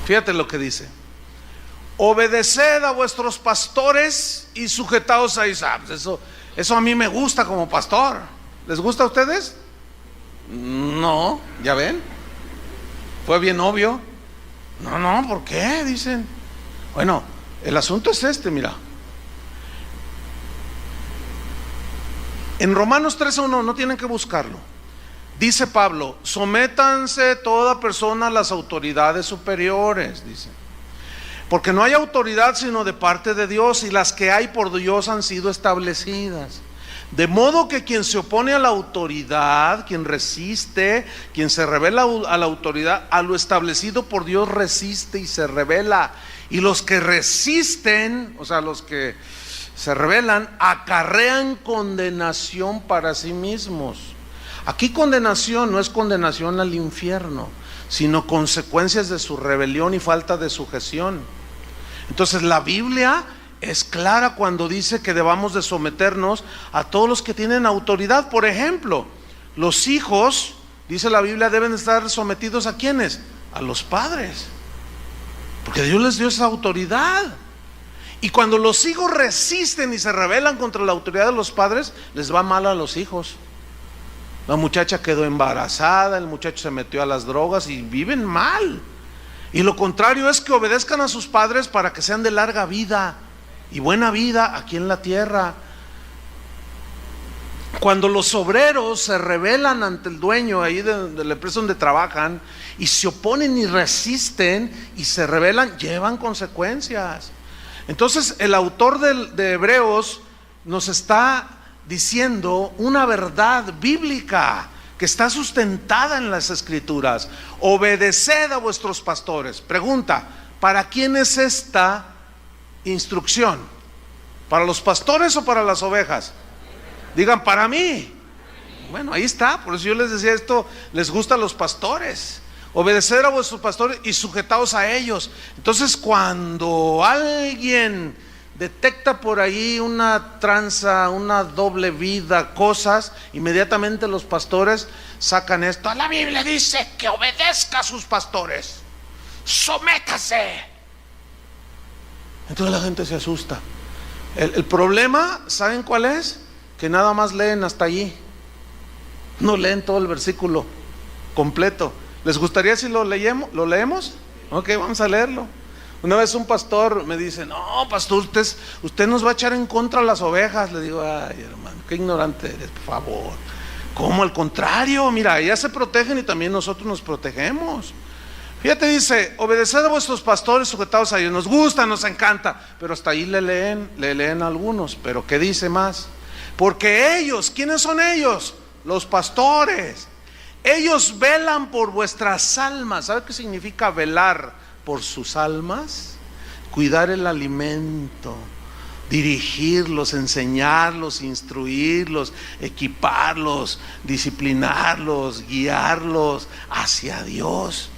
Fíjate lo que dice. Obedeced a vuestros pastores y sujetaos a Isaac. Eso a mí me gusta como pastor. ¿Les gusta a ustedes? No, ¿ya ven? Fue bien obvio. No, ¿por qué? Dicen. Bueno, el asunto es mira. En Romanos 13:1, no tienen que buscarlo. Dice Pablo, sométanse toda persona a las autoridades superiores, dice. Porque no hay autoridad sino de parte de Dios, y las que hay por Dios han sido establecidas. De modo que quien se opone a la autoridad, quien resiste, quien se revela a la autoridad, a lo establecido por Dios resiste y se revela. Y los que resisten, o sea, los que se rebelan, acarrean condenación para sí mismos. Aquí condenación no es condenación al infierno, sino consecuencias de su rebelión y falta de sujeción. Entonces la Biblia es clara cuando dice que debamos de someternos a todos los que tienen autoridad. Por ejemplo, los hijos, dice la Biblia, deben estar sometidos ¿a quiénes? A los padres, porque Dios les dio esa autoridad. Y cuando los hijos resisten y se rebelan contra la autoridad de los padres, les va mal a los hijos. La muchacha quedó embarazada, el muchacho se metió a las drogas y viven mal. Y lo contrario es que obedezcan a sus padres para que sean de larga vida y buena vida aquí en la tierra. Cuando los obreros se rebelan ante el dueño ahí de la empresa donde trabajan y se oponen y resisten y se rebelan, llevan consecuencias. Entonces el autor de Hebreos nos está diciendo una verdad bíblica que está sustentada en las Escrituras. Obedeced a vuestros pastores. Pregunta, ¿para quién es esta instrucción? ¿Para los pastores o para las ovejas? Digan, para mí. Bueno, ahí está, por eso yo les decía esto, les gusta a los pastores. Obedecer a vuestros pastores y sujetaos a ellos. Entonces cuando alguien detecta por ahí una tranza, una doble vida, cosas, inmediatamente los pastores sacan esto. La Biblia dice que obedezca a sus pastores, sométase. Entonces la gente se asusta. El problema, ¿saben cuál es? Que nada más leen hasta allí, no leen todo el versículo completo. ¿Les gustaría si lo leemos? Ok, vamos a leerlo. Una vez un pastor me dice, no, pastor, usted nos va a echar en contra a las ovejas. Le digo, ay, hermano, qué ignorante eres, por favor. ¿Cómo? Al contrario, mira, ellas se protegen y también nosotros nos protegemos. Fíjate, dice, obedeced a vuestros pastores, sujetados a ellos. Nos gusta, nos encanta, pero hasta ahí le leen algunos. Pero ¿qué dice más? Porque ellos, ¿quiénes son ellos? Los pastores. Ellos velan por vuestras almas. ¿Sabe qué significa velar por sus almas? Cuidar el alimento, dirigirlos, enseñarlos, instruirlos, equiparlos, disciplinarlos, guiarlos hacia Dios,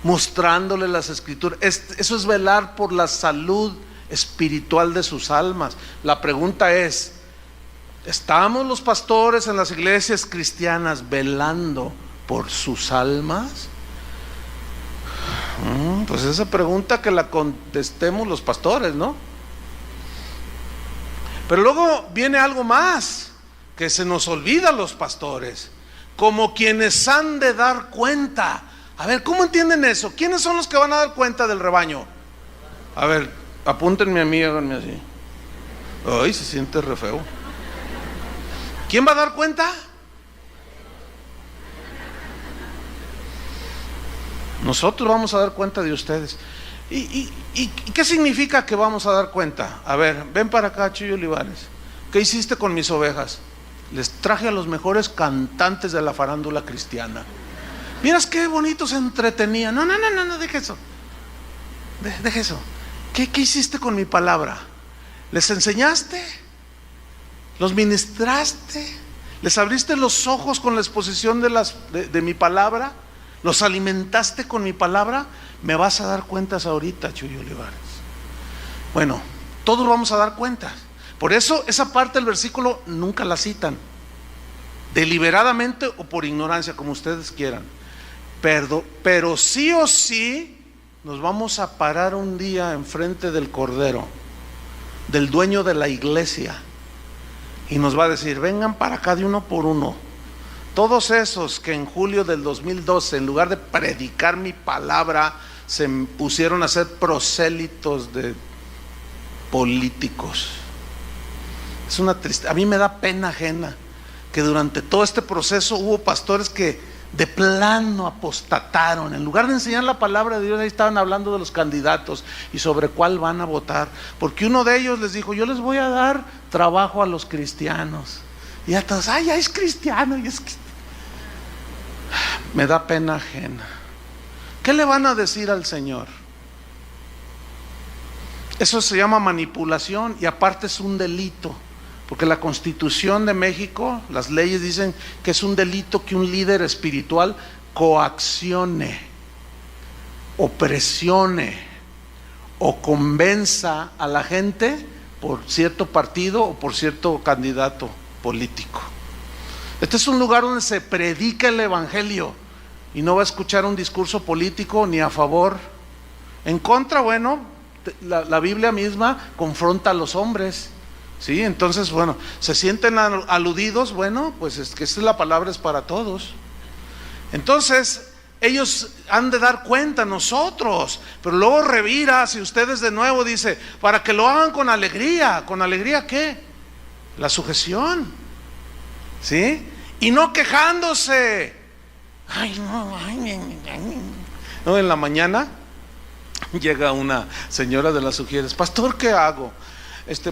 mostrándoles las Escrituras. Eso es velar por la salud espiritual de sus almas. La pregunta es: ¿estamos los pastores en las iglesias cristianas velando por sus almas? Pues esa pregunta que la contestemos los pastores, ¿no? Pero luego viene algo más que se nos olvida a los pastores, como quienes han de dar cuenta. A ver, ¿cómo entienden eso? ¿Quiénes son los que van a dar cuenta del rebaño? A ver, apúntenme a mí, háganme así. Ay, se siente re feo. ¿Quién va a dar cuenta? Nosotros vamos a dar cuenta de ustedes. ¿Y qué significa que vamos a dar cuenta? A ver, ven para acá, Chuy Olivares. ¿Qué hiciste con mis ovejas? Les traje a los mejores cantantes de la farándula cristiana. Miras qué bonito se entretenían. No, deje eso. Deje eso. ¿Qué hiciste con mi palabra? ¿Les enseñaste? ¿Los ministraste? ¿Les abriste los ojos con la exposición de mi palabra? ¿Los alimentaste con mi palabra? Me vas a dar cuentas ahorita, Chuy Olivares. Bueno, todos vamos a dar cuentas. Por eso esa parte del versículo nunca la citan, deliberadamente o por ignorancia, como ustedes quieran. Pero sí o sí nos vamos a parar un día enfrente del Cordero, del dueño de la iglesia, y nos va a decir: vengan para acá de uno por uno. Todos esos que en julio del 2012, en lugar de predicar mi palabra, se pusieron a ser prosélitos de políticos. Es una tristeza. A mí me da pena ajena que durante todo este proceso hubo pastores que de plano apostataron. En lugar de enseñar la palabra de Dios, ahí estaban hablando de los candidatos y sobre cuál van a votar, porque uno de ellos les dijo: yo les voy a dar trabajo a los cristianos. Y a todos: ay, ya es cristiano. Y es que me da pena ajena. ¿Qué le van a decir al Señor? Eso se llama manipulación, y aparte es un delito, porque la Constitución de México, las leyes dicen que es un delito que un líder espiritual coaccione, o presione, o convenza a la gente por cierto partido o por cierto candidato político. Este es un lugar donde se predica el evangelio, y no va a escuchar un discurso político ni a favor, en contra. Bueno, la Biblia misma confronta a los hombres, ¿sí? Entonces, bueno, se sienten aludidos. Bueno, pues es que esta es la palabra, es para todos. Entonces ellos han de dar cuenta, nosotros. Pero luego revira hacia ustedes de nuevo, dice: para que lo hagan con alegría. ¿Con alegría qué? La sujeción, ¿sí? Y no quejándose. Ay, no, en la mañana llega una señora de las Ujieres: pastor, ¿qué hago?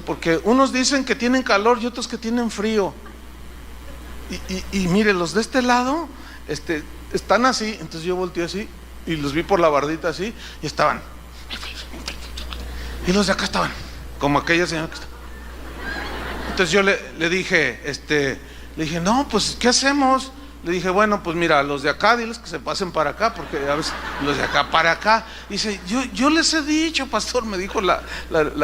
Porque unos dicen que tienen calor y otros que tienen frío. Y mire, los de este lado están así. Entonces yo volteé así y los vi por la bardita así, y estaban. Y los de acá estaban como aquella señora que está. Entonces yo le dije: no, pues ¿qué hacemos? Le dije: bueno, pues mira, los de acá diles que se pasen para acá, porque a veces los de acá para acá. Dice: yo les he dicho, pastor, me dijo la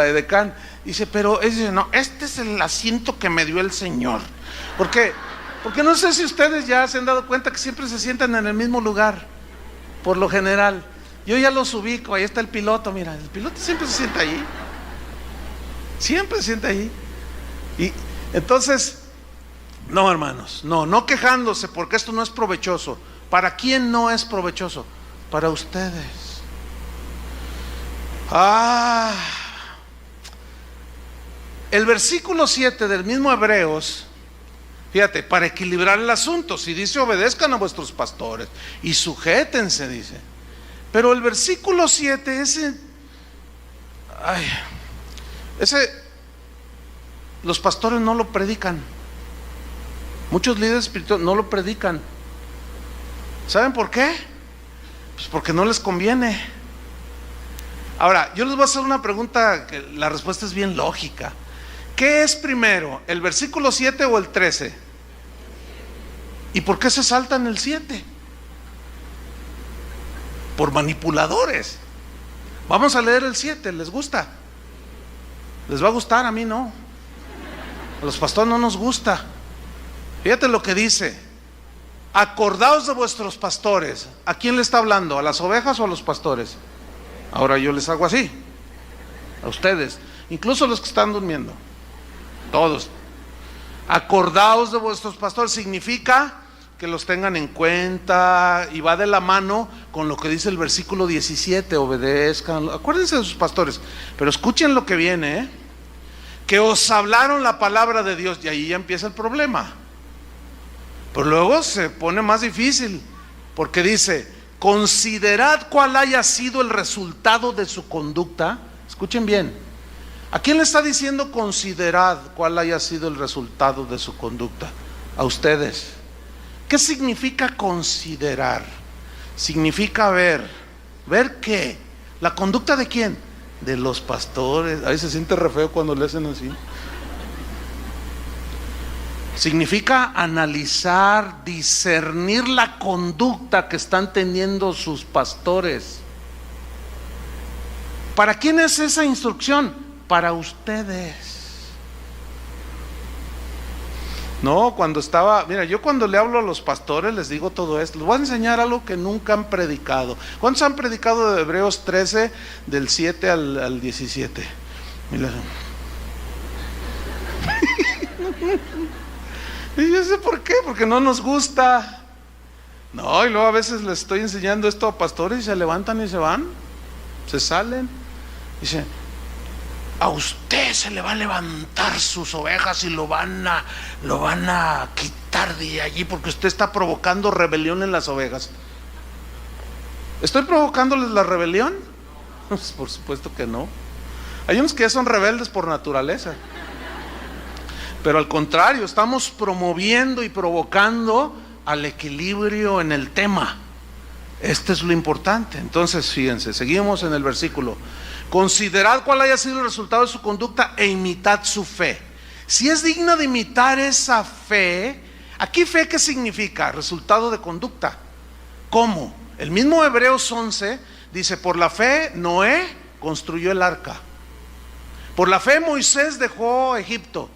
edecán. Dice: pero no, este es el asiento que me dio el Señor. Porque no sé si ustedes ya se han dado cuenta que siempre se sientan en el mismo lugar, por lo general. Yo ya los ubico. Ahí está el piloto, mira, el piloto siempre se sienta ahí. Siempre se sienta ahí. Y entonces, no, hermanos, no quejándose, porque esto no es provechoso. ¿Para quién no es provechoso? Para ustedes. El versículo 7 del mismo Hebreos, fíjate, para equilibrar el asunto, si dice: obedezcan a vuestros pastores y sujétense, dice. Pero el versículo 7, ese los pastores no lo predican. Muchos líderes espirituales no lo predican. ¿Saben por qué? Pues porque no les conviene. Ahora, yo les voy a hacer una pregunta que la respuesta es bien lógica. ¿Qué es primero, el versículo 7 o el 13? ¿Y por qué se saltan el 7? Por manipuladores. Vamos a leer el 7, ¿les gusta? ¿Les va a gustar? A mí no. A los pastores no nos gusta. Fíjate lo que dice: acordaos de vuestros pastores. ¿A quién le está hablando? ¿A las ovejas o a los pastores? Ahora yo les hago así, a ustedes, incluso los que están durmiendo, todos. Acordaos de vuestros pastores significa que los tengan en cuenta, y va de la mano con lo que dice el versículo 17, obedezcan, acuérdense de sus pastores. Pero escuchen lo que viene, que os hablaron la palabra de Dios, y ahí ya empieza el problema. Pero luego se pone más difícil, porque dice: considerad cuál haya sido el resultado de su conducta. Escuchen bien, ¿a quién le está diciendo considerad cuál haya sido el resultado de su conducta? A ustedes. ¿Qué significa considerar? Significa ver. ¿Ver qué? ¿La conducta de quién? De los pastores. Ahí se siente re feo cuando le hacen así. Significa analizar, discernir la conducta que están teniendo sus pastores. ¿Para quién es esa instrucción? Para ustedes. No, mira, yo cuando le hablo a los pastores les digo todo esto. Les voy a enseñar algo que nunca han predicado. ¿Cuántos han predicado de Hebreos 13, del 7 al 17? Mira. Y yo sé por qué, porque no nos gusta. No, y luego a veces les estoy enseñando esto a pastores y se levantan y se van, se salen. Dice: a usted se le va a levantar sus ovejas y lo van a quitar de allí porque usted está provocando rebelión en las ovejas. ¿Estoy provocándoles la rebelión? Pues por supuesto que no. Hay unos que ya son rebeldes por naturaleza. Pero al contrario, estamos promoviendo y provocando al equilibrio en el tema. Este es lo importante. Entonces, fíjense, seguimos en el versículo. Considerad cuál haya sido el resultado de su conducta e imitad su fe. Si es digna de imitar esa fe, aquí fe, ¿qué significa? Resultado de conducta. ¿Cómo? El mismo Hebreos 11 dice: por la fe Noé construyó el arca. Por la fe Moisés dejó Egipto.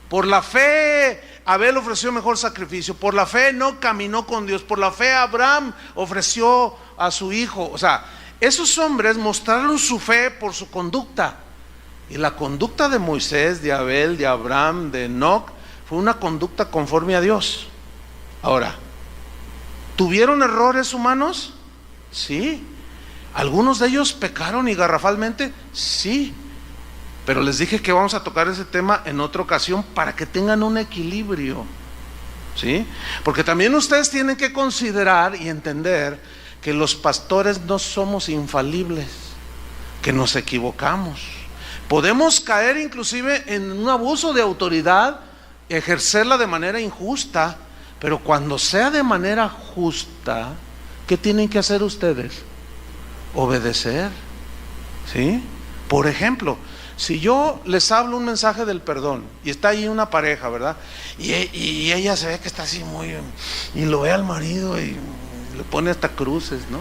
Por la fe Abel ofreció mejor sacrificio. Por la fe no caminó con Dios. Por la fe Abraham ofreció a su hijo. O sea, esos hombres mostraron su fe por su conducta. Y la conducta de Moisés, de Abel, de Abraham, de Enoc fue una conducta conforme a Dios. Ahora, ¿tuvieron errores humanos? Sí. ¿Algunos de ellos pecaron y garrafalmente? Sí. Pero les dije que vamos a tocar ese tema en otra ocasión para que tengan un equilibrio, ¿sí? Porque también ustedes tienen que considerar y entender que los pastores no somos infalibles, que nos equivocamos. Podemos caer inclusive en un abuso de autoridad, ejercerla de manera injusta, pero cuando sea de manera justa, ¿qué tienen que hacer ustedes? Obedecer, ¿sí? Por ejemplo, si yo les hablo un mensaje del perdón y está ahí una pareja, ¿verdad? Y ella se ve que está así muy... y lo ve al marido y le pone hasta cruces, ¿no?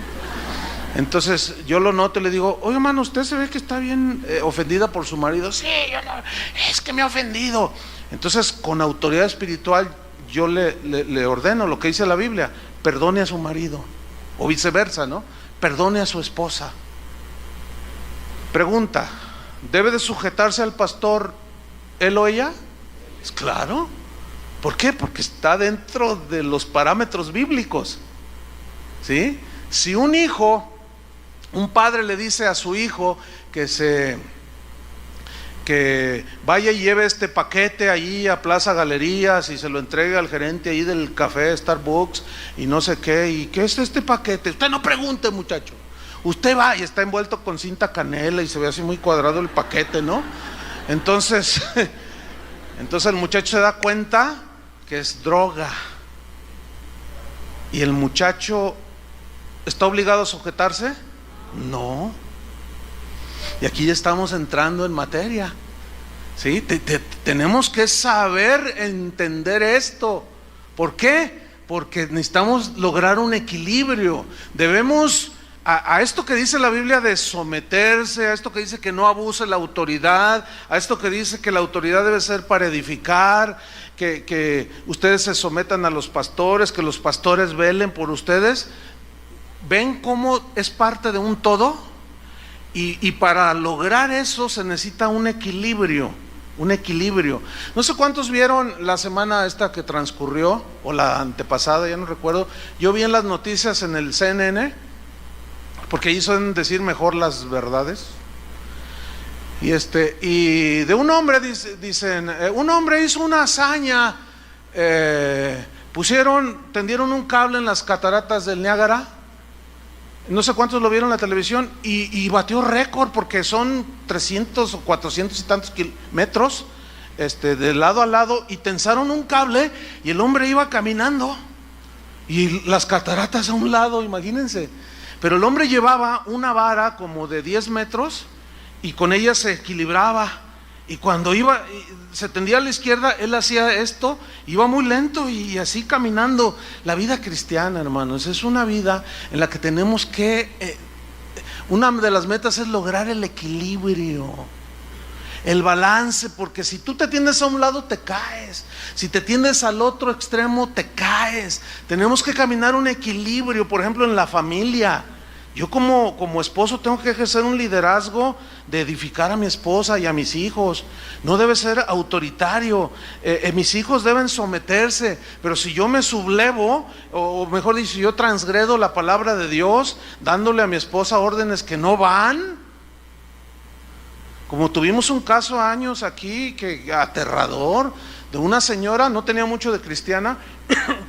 Entonces yo lo noto y le digo: oye, hermano, usted se ve que está bien ofendida por su marido. Sí, es que me ha ofendido. Entonces, con autoridad espiritual, yo le ordeno lo que dice la Biblia: perdone a su marido, o viceversa, ¿no? Perdone a su esposa. Pregunta: ¿debe de sujetarse al pastor él o ella? Pues claro. ¿Por qué? Porque está dentro de los parámetros bíblicos, ¿sí? Si un padre le dice a su hijo que vaya y lleve este paquete allí a Plaza Galerías y se lo entregue al gerente ahí del café Starbucks y no sé qué, ¿y qué es este paquete? Usted no pregunte, muchacho. Usted va y está envuelto con cinta canela y se ve así muy cuadrado el paquete, ¿no? Entonces el muchacho se da cuenta que es droga. ¿Y el muchacho está obligado a sujetarse? No. Y aquí ya estamos entrando en materia. ¿Sí? Tenemos que saber entender esto. ¿Por qué? Porque necesitamos lograr un equilibrio. Debemos a esto que dice la Biblia de someterse, a esto que dice que no abuse la autoridad, a esto que dice que la autoridad debe ser para edificar, que ustedes se sometan a los pastores, que los pastores velen por ustedes. ¿Ven cómo es parte de un todo? Y para lograr eso se necesita un equilibrio. Un equilibrio. No sé cuántos vieron la semana esta que transcurrió, o la antepasada, ya no recuerdo. Yo vi en las noticias en el CNN, porque ahí suelen decir mejor las verdades. Y de un hombre, dicen, un hombre hizo una hazaña, tendieron un cable en las cataratas del Niágara. No sé cuántos lo vieron en la televisión, y batió récord porque son 300 o 400 y tantos metros de lado a lado, y tensaron un cable y el hombre iba caminando y las cataratas a un lado, imagínense. Pero el hombre llevaba una vara como de 10 metros y con ella se equilibraba, y cuando se tendía a la izquierda, él hacía esto, iba muy lento y así caminando. La vida cristiana, hermanos, es una vida en la que tenemos que, una de las metas es lograr el equilibrio, el balance, porque si tú te tiendes a un lado te caes, si te tiendes al otro extremo te caes. Tenemos que caminar un equilibrio, por ejemplo en la familia. Yo como esposo tengo que ejercer un liderazgo de edificar a mi esposa y a mis hijos. No debe ser autoritario. Mis hijos deben someterse, pero si yo me sublevo, o mejor dicho, si yo transgredo la palabra de Dios, dándole a mi esposa órdenes que no van, como tuvimos un caso años aquí, que aterrador, de una señora, no tenía mucho de cristiana,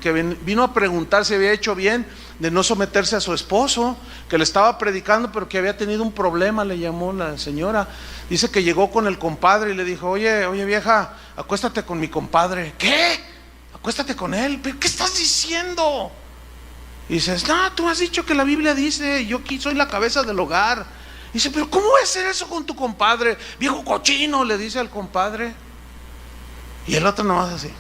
que vino a preguntar si había hecho bien de no someterse a su esposo, que le estaba predicando, pero que había tenido un problema. Le llamó la señora, dice que llegó con el compadre y le dijo: oye vieja, acuéstate con mi compadre. ¿Qué? Acuéstate con él. ¿Pero qué estás diciendo? Y dices: no, tú has dicho que la Biblia dice, yo aquí soy la cabeza del hogar. Y dice: pero ¿cómo voy a hacer eso con tu compadre? Viejo cochino, le dice al compadre. Y el otro nomás así.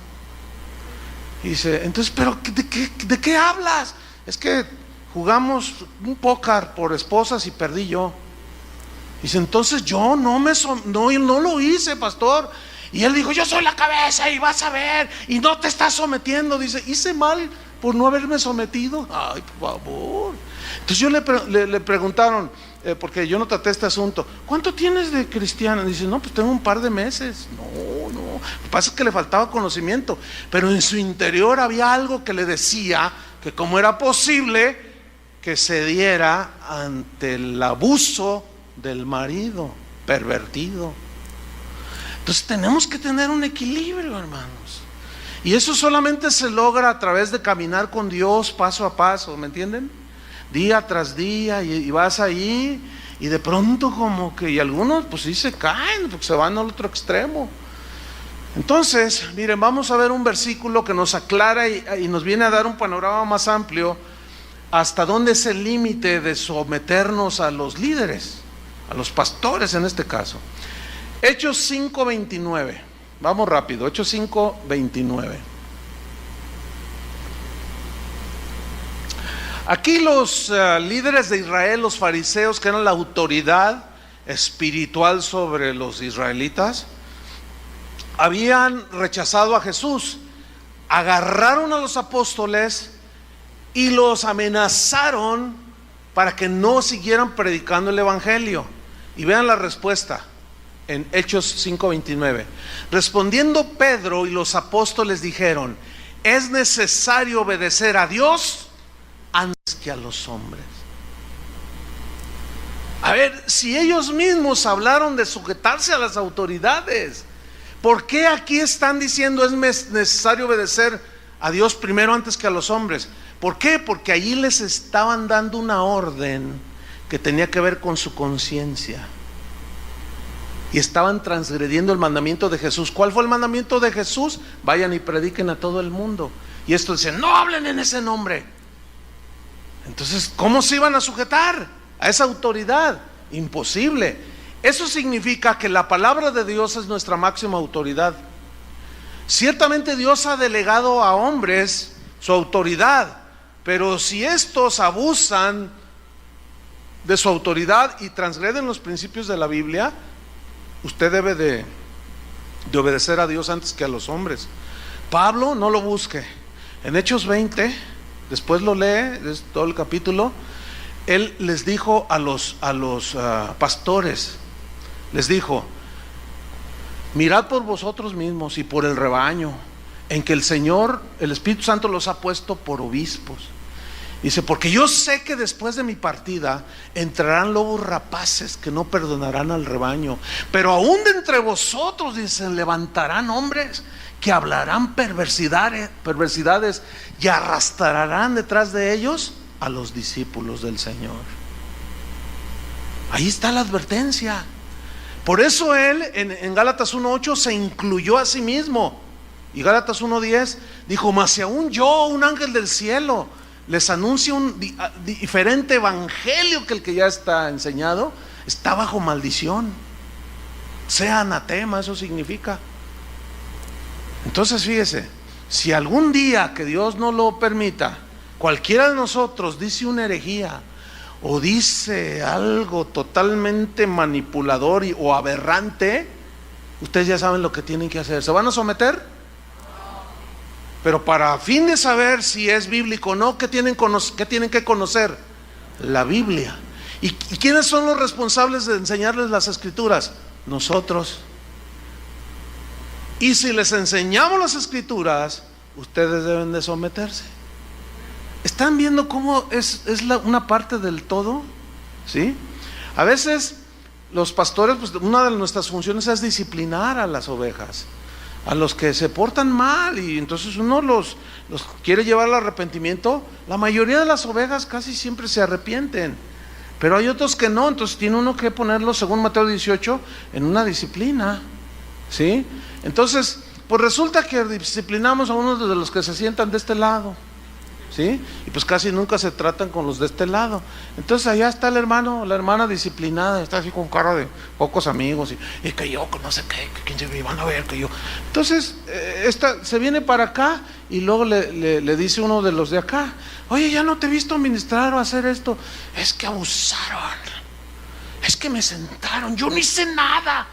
Y dice: entonces, ¿pero de qué hablas? Es que jugamos un póker por esposas y perdí yo. Dice: entonces yo no lo hice, pastor. Y él dijo: yo soy la cabeza y vas a ver, y no te estás sometiendo. Dice: hice mal por no haberme sometido. Ay, por favor. Entonces le preguntaron, porque yo no traté este asunto: ¿cuánto tienes de cristiana? Dice: no, pues tengo un par de meses. No, lo que pasa es que le faltaba conocimiento, pero en su interior había algo que le decía que cómo era posible que cediera ante el abuso del marido pervertido. Entonces tenemos que tener un equilibrio, hermanos, y eso solamente se logra a través de caminar con Dios paso a paso, ¿me entienden? Día tras día, y vas ahí, y de pronto como que, y algunos pues sí se caen, porque se van al otro extremo. Entonces, miren, vamos a ver un versículo que nos aclara y nos viene a dar un panorama más amplio hasta dónde es el límite de someternos a los líderes, a los pastores en este caso. Hechos 5:29, vamos rápido, Hechos 5:29. Aquí los líderes de Israel, los fariseos, que eran la autoridad espiritual sobre los israelitas, habían rechazado a Jesús. Agarraron a los apóstoles y los amenazaron para que no siguieran predicando el evangelio. Y vean la respuesta en Hechos 5:29. Respondiendo Pedro y los apóstoles dijeron: es necesario obedecer a Dios antes que a los hombres. A ver, si ellos mismos hablaron de sujetarse a las autoridades, ¿por qué aquí están diciendo es necesario obedecer a Dios primero antes que a los hombres? ¿Por qué? Porque allí les estaban dando una orden que tenía que ver con su conciencia, y estaban transgrediendo el mandamiento de Jesús. ¿Cuál fue el mandamiento de Jesús? Vayan y prediquen a todo el mundo. Y esto dice: no hablen en ese nombre. Entonces, ¿cómo se iban a sujetar a esa autoridad? Imposible. Eso significa que la palabra de Dios es nuestra máxima autoridad. Ciertamente Dios ha delegado a hombres su autoridad, pero si estos abusan de su autoridad y transgreden los principios de la Biblia, usted debe de obedecer a Dios antes que a los hombres. Pablo, no lo busque, en Hechos 20, después lo lee, es todo el capítulo. Él les dijo a los pastores, les dijo: mirad por vosotros mismos y por el rebaño, en que el Señor, el Espíritu Santo, los ha puesto por obispos. Dice: porque yo sé que después de mi partida entrarán lobos rapaces que no perdonarán al rebaño, pero aún de entre vosotros, dicen, levantarán hombres que hablarán perversidades y arrastrarán detrás de ellos a los discípulos del Señor. Ahí está la advertencia. Por eso él en Gálatas 1:8 se incluyó a sí mismo, y Gálatas 1:10 dijo: mas si aún yo, un ángel del cielo, les anuncio un diferente evangelio que el que ya está enseñado, está bajo maldición, sea anatema. Eso significa. Entonces fíjese, si algún día, que Dios no lo permita, cualquiera de nosotros dice una herejía o dice algo totalmente manipulador o aberrante, ustedes ya saben lo que tienen que hacer. ¿Se van a someter? Pero para fin de saber si es bíblico o no, ¿qué tienen que conocer? La Biblia. ¿Y quiénes son los responsables de enseñarles las Escrituras? Nosotros. Y si les enseñamos las Escrituras, ustedes deben de someterse. ¿Están viendo cómo es una parte del todo? ¿Sí? A veces los pastores, pues una de nuestras funciones es disciplinar a las ovejas, a los que se portan mal, y entonces uno los quiere llevar al arrepentimiento. La mayoría de las ovejas casi siempre se arrepienten, pero hay otros que no. Entonces tiene uno que ponerlos, según Mateo 18, en una disciplina, ¿sí? Entonces, pues resulta que disciplinamos a unos de los que se sientan de este lado, ¿sí? Y pues casi nunca se tratan con los de este lado. Entonces allá está el hermano, la hermana disciplinada, está así con cara de pocos amigos, y que yo, que no sé qué, que quién se van a ver, que yo. Entonces esta se viene para acá, y luego le dice uno de los de acá: oye, ya no te he visto ministrar o hacer esto. Es que abusaron, es que me sentaron, yo no hice nada.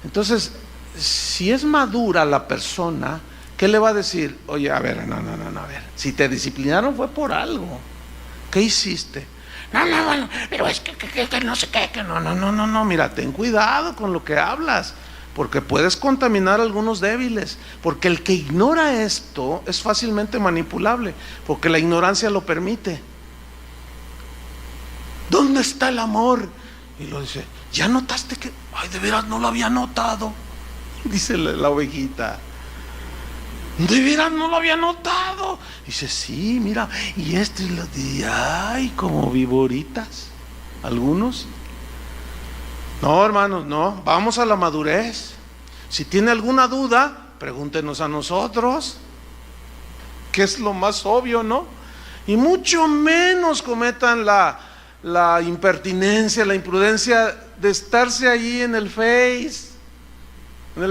Entonces, si es madura la persona, ¿qué le va a decir? Oye, a ver, no, a ver, si te disciplinaron fue por algo. ¿Qué hiciste? No, bueno, pero es que no sé qué, que no, mira, ten cuidado con lo que hablas, porque puedes contaminar a algunos débiles, porque el que ignora esto es fácilmente manipulable, porque la ignorancia lo permite. ¿Dónde está el amor? Y lo dice: ¿ya notaste que? Ay, de veras no lo había notado, dice la ovejita. De veras no lo había notado. Dice: sí, mira, y los de, ay, como viboritas, algunos. No, hermanos, no, vamos a la madurez. Si tiene alguna duda, pregúntenos a nosotros, que es lo más obvio, ¿no? Y mucho menos cometan la impertinencia, la imprudencia de estarse ahí en el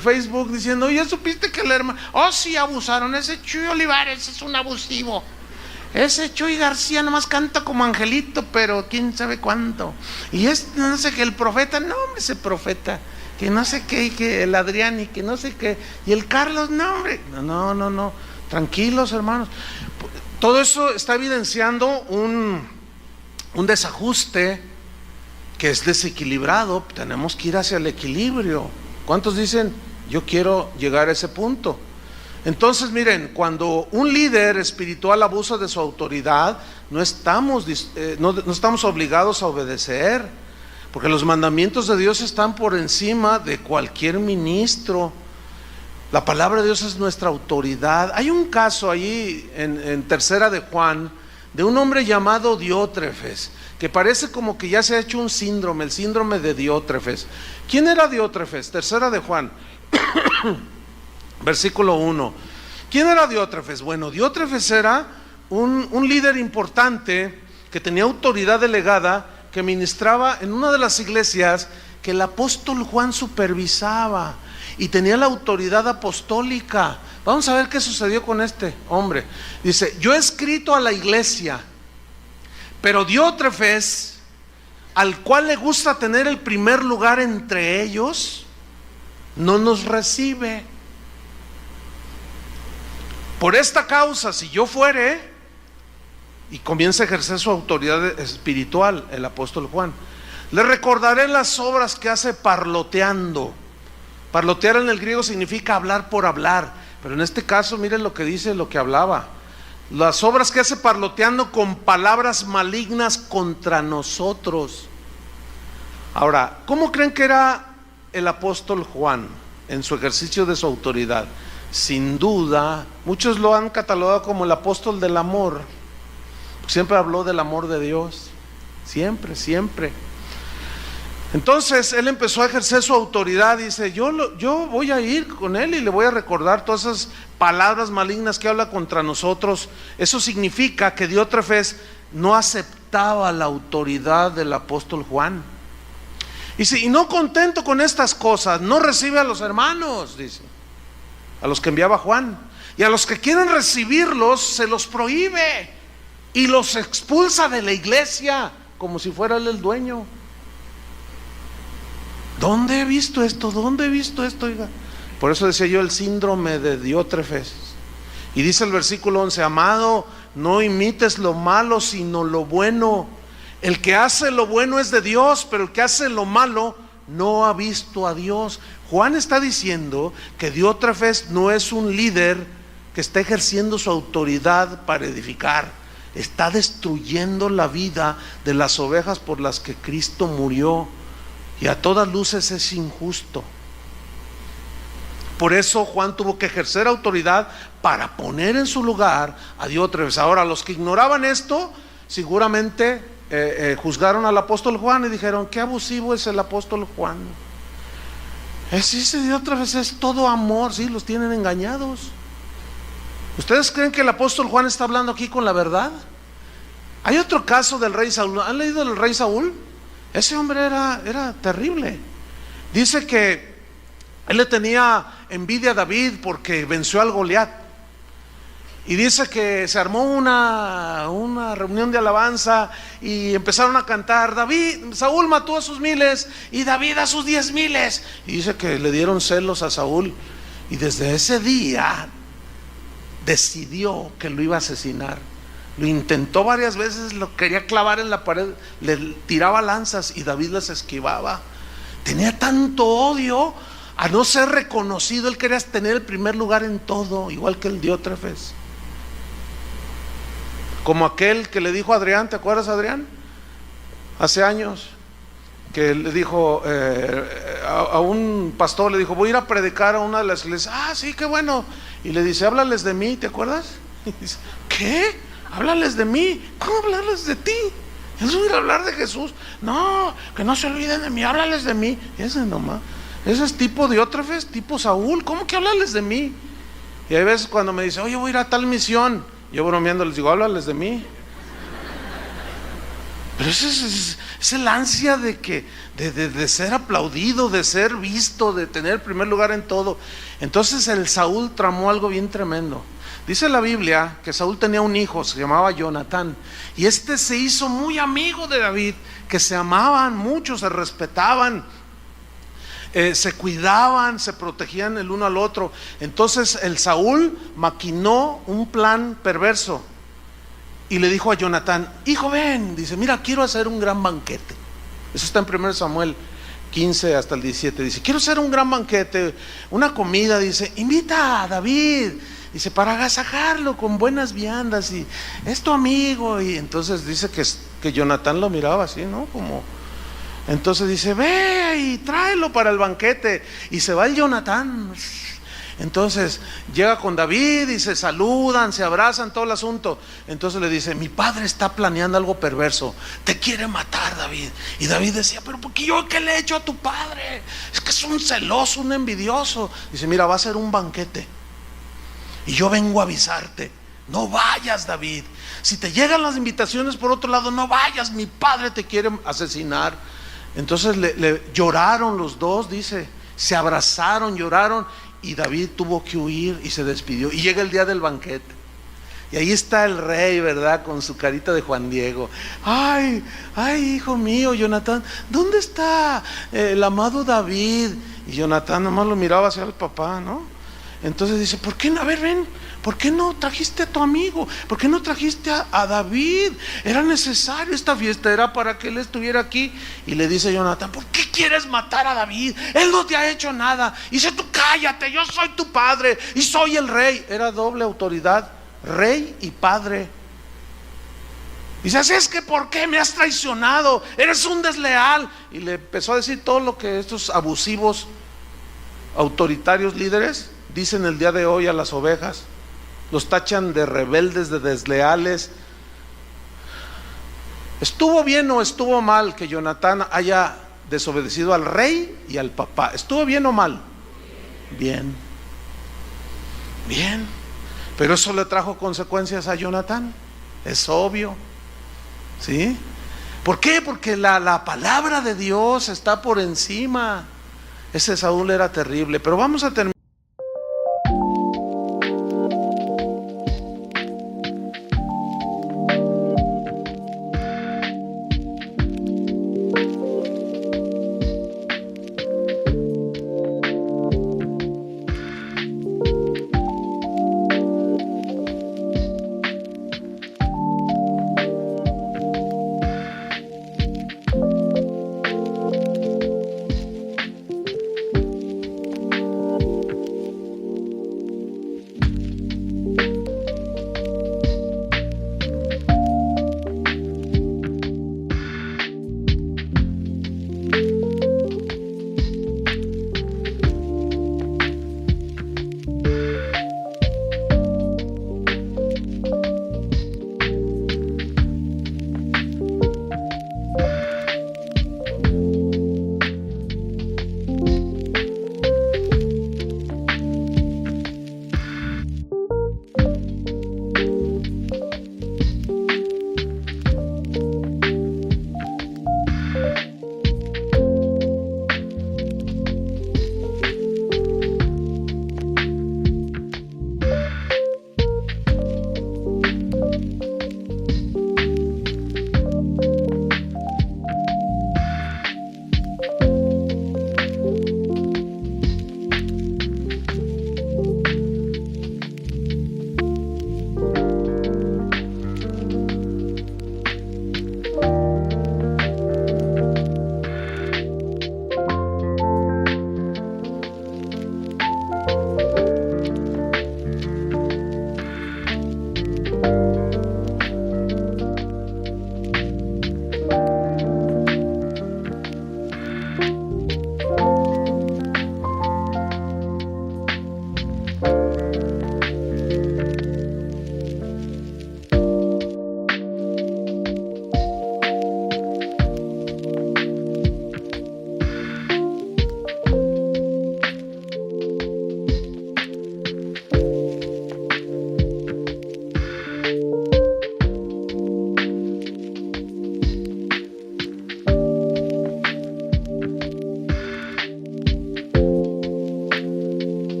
Facebook diciendo: oye, ¿supiste que el hermano? Oh, sí, abusaron. Ese Chuy Olivares es un abusivo. Ese Chuy García nomás canta como angelito, pero quién sabe cuánto. Y no sé qué, el profeta, no, hombre, ese profeta, que no sé qué, y que el Adrián, y que no sé qué, y el Carlos, no, hombre, no, tranquilos, hermanos. Todo eso está evidenciando un desajuste que es desequilibrado. Tenemos que ir hacia el equilibrio. ¿Cuántos dicen: yo quiero llegar a ese punto? Entonces, miren, cuando un líder espiritual abusa de su autoridad, no estamos obligados a obedecer, porque los mandamientos de Dios están por encima de cualquier ministro. La palabra de Dios es nuestra autoridad. Hay un caso ahí en Tercera de Juan, de un hombre llamado Diótrefes, que parece como que ya se ha hecho un síndrome, el síndrome de Diótrefes. ¿Quién era Diótrefes? Tercera de Juan, versículo 1. ¿Quién era Diótrefes? Bueno, Diótrefes era un líder importante que tenía autoridad delegada, que ministraba en una de las iglesias que el apóstol Juan supervisaba y tenía la autoridad apostólica. Vamos a ver qué sucedió con este hombre. Dice: yo he escrito a la iglesia, pero Diótrefes, al cual le gusta tener el primer lugar entre ellos, no nos recibe. Por esta causa, si yo fuere, y comienza a ejercer su autoridad espiritual el apóstol Juan, le recordaré las obras que hace parloteando. Parlotear en el griego significa hablar por hablar, pero en este caso miren lo que dice, lo que hablaba. Las obras que hace parloteando con palabras malignas contra nosotros. Ahora, ¿cómo creen que era el apóstol Juan en su ejercicio de su autoridad? Sin duda, muchos lo han catalogado como el apóstol del amor. Siempre habló del amor de Dios, siempre, siempre. Entonces él empezó a ejercer su autoridad. Dice: yo voy a ir con él y le voy a recordar todas esas palabras malignas que habla contra nosotros. Eso significa que Diótrefes no aceptaba la autoridad del apóstol Juan. Dice: y no contento con estas cosas, no recibe a los hermanos, dice, a los que enviaba Juan, y a los que quieren recibirlos se los prohíbe y los expulsa de la iglesia como si fuera él el dueño. ¿Dónde he visto esto? ¿Dónde he visto esto? Oiga. Por eso decía yo, el síndrome de Diótrefes. Y dice el versículo 11: amado, no imites lo malo, sino lo bueno. El que hace lo bueno es de Dios, pero el que hace lo malo no ha visto a Dios. Juan está diciendo que Diótrefes no es un líder que está ejerciendo su autoridad para edificar. Está destruyendo la vida de las ovejas por las que Cristo murió. Y a todas luces es injusto. Por eso Juan tuvo que ejercer autoridad para poner en su lugar a Diótrefes. Ahora, los que ignoraban esto, seguramente juzgaron al apóstol Juan y dijeron: qué abusivo es el apóstol Juan. Ese Diótrefes es todo amor. Sí, los tienen engañados. ¿Ustedes creen que el apóstol Juan está hablando aquí con la verdad? Hay otro caso del rey Saúl. ¿Han leído del rey Saúl? Ese hombre era terrible. Dice que él le tenía envidia a David porque venció al Goliat. Y dice que se armó una reunión de alabanza y empezaron a cantar: Saúl mató a sus 1000 y David a sus 10,000. Y dice que le dieron celos a Saúl, y desde ese día decidió que lo iba a asesinar. Lo intentó varias veces, lo quería clavar en la pared, le tiraba lanzas y David las esquivaba. Tenía tanto odio a no ser reconocido. Él quería tener el primer lugar en todo, igual que el Diótrefes. Como aquel que le dijo a Adrián, ¿te acuerdas, Adrián? Hace años, que le dijo a un pastor, le dijo: voy a ir a predicar a una de las iglesias. Ah, sí, qué bueno. Y le dice: háblales de mí, ¿te acuerdas? Y dice: ¿qué? Háblales de mí. ¿Cómo hablarles de ti? Yo voy a hablar de Jesús. No, que no se olviden de mí, háblales de mí. Ese nomás. Ese es tipo Diótrefes, tipo Saúl. ¿Cómo que háblales de mí? Y hay veces cuando me dice: oye, voy a ir a tal misión, yo bromeando les digo: háblales de mí. Pero es el ansia de ser aplaudido, de ser visto, de tener el primer lugar en todo. Entonces el Saúl tramó algo bien tremendo. Dice la Biblia que Saúl tenía un hijo, se llamaba Jonatán, y este se hizo muy amigo de David, que se amaban mucho, se respetaban, se cuidaban, se protegían el uno al otro. Entonces el Saúl maquinó un plan perverso y le dijo a Jonatán: hijo, ven, dice, mira, quiero hacer un gran banquete. Eso está en 1 Samuel 15 hasta el 17. Dice: quiero hacer un gran banquete, una comida. Dice: invita a David, dice, para agasajarlo con buenas viandas, y es tu amigo. Y entonces dice que Jonatán lo miraba así, ¿no? Como, entonces dice: ve y tráelo para el banquete. Y se va el Jonatán. Entonces llega con David y se saludan, se abrazan, todo el asunto. Entonces le dice: mi padre está planeando algo perverso, te quiere matar, David. Y David decía: pero ¿por qué yo qué le he hecho a tu padre? Es que es un celoso, un envidioso. Dice: mira, va a ser un banquete y yo vengo a avisarte, no vayas, David. Si te llegan las invitaciones por otro lado, no vayas, mi padre te quiere asesinar. Entonces lloraron los dos, dice, se abrazaron, lloraron, y David tuvo que huir y se despidió. Y llega el día del banquete. Y ahí está el rey, ¿verdad? Con su carita de Juan Diego. Ay, hijo mío, Jonatán, ¿dónde está el amado David? Y Jonatán nomás lo miraba hacia el papá, ¿no? Entonces dice, ¿por qué no? A ver, ven, ¿por qué no trajiste a tu amigo? ¿Por qué no trajiste a David? Era necesario, esta fiesta era para que él estuviera aquí. Y le dice Jonatán, ¿por qué quieres matar a David? Él no te ha hecho nada. Y dice, tú cállate, yo soy tu padre y soy el rey. Era doble autoridad, rey y padre. Y dice, así es que ¿por qué me has traicionado? Eres un desleal. Y le empezó a decir todo lo que estos abusivos, autoritarios líderes dicen el día de hoy a las ovejas. Los tachan de rebeldes, de desleales. ¿Estuvo bien o estuvo mal que Jonatán haya desobedecido al rey y al papá? ¿Estuvo bien o mal? Bien. Bien. Pero eso le trajo consecuencias a Jonatán. Es obvio. ¿Sí? ¿Por qué? Porque la palabra de Dios está por encima. Ese Saúl era terrible. Pero vamos a terminar.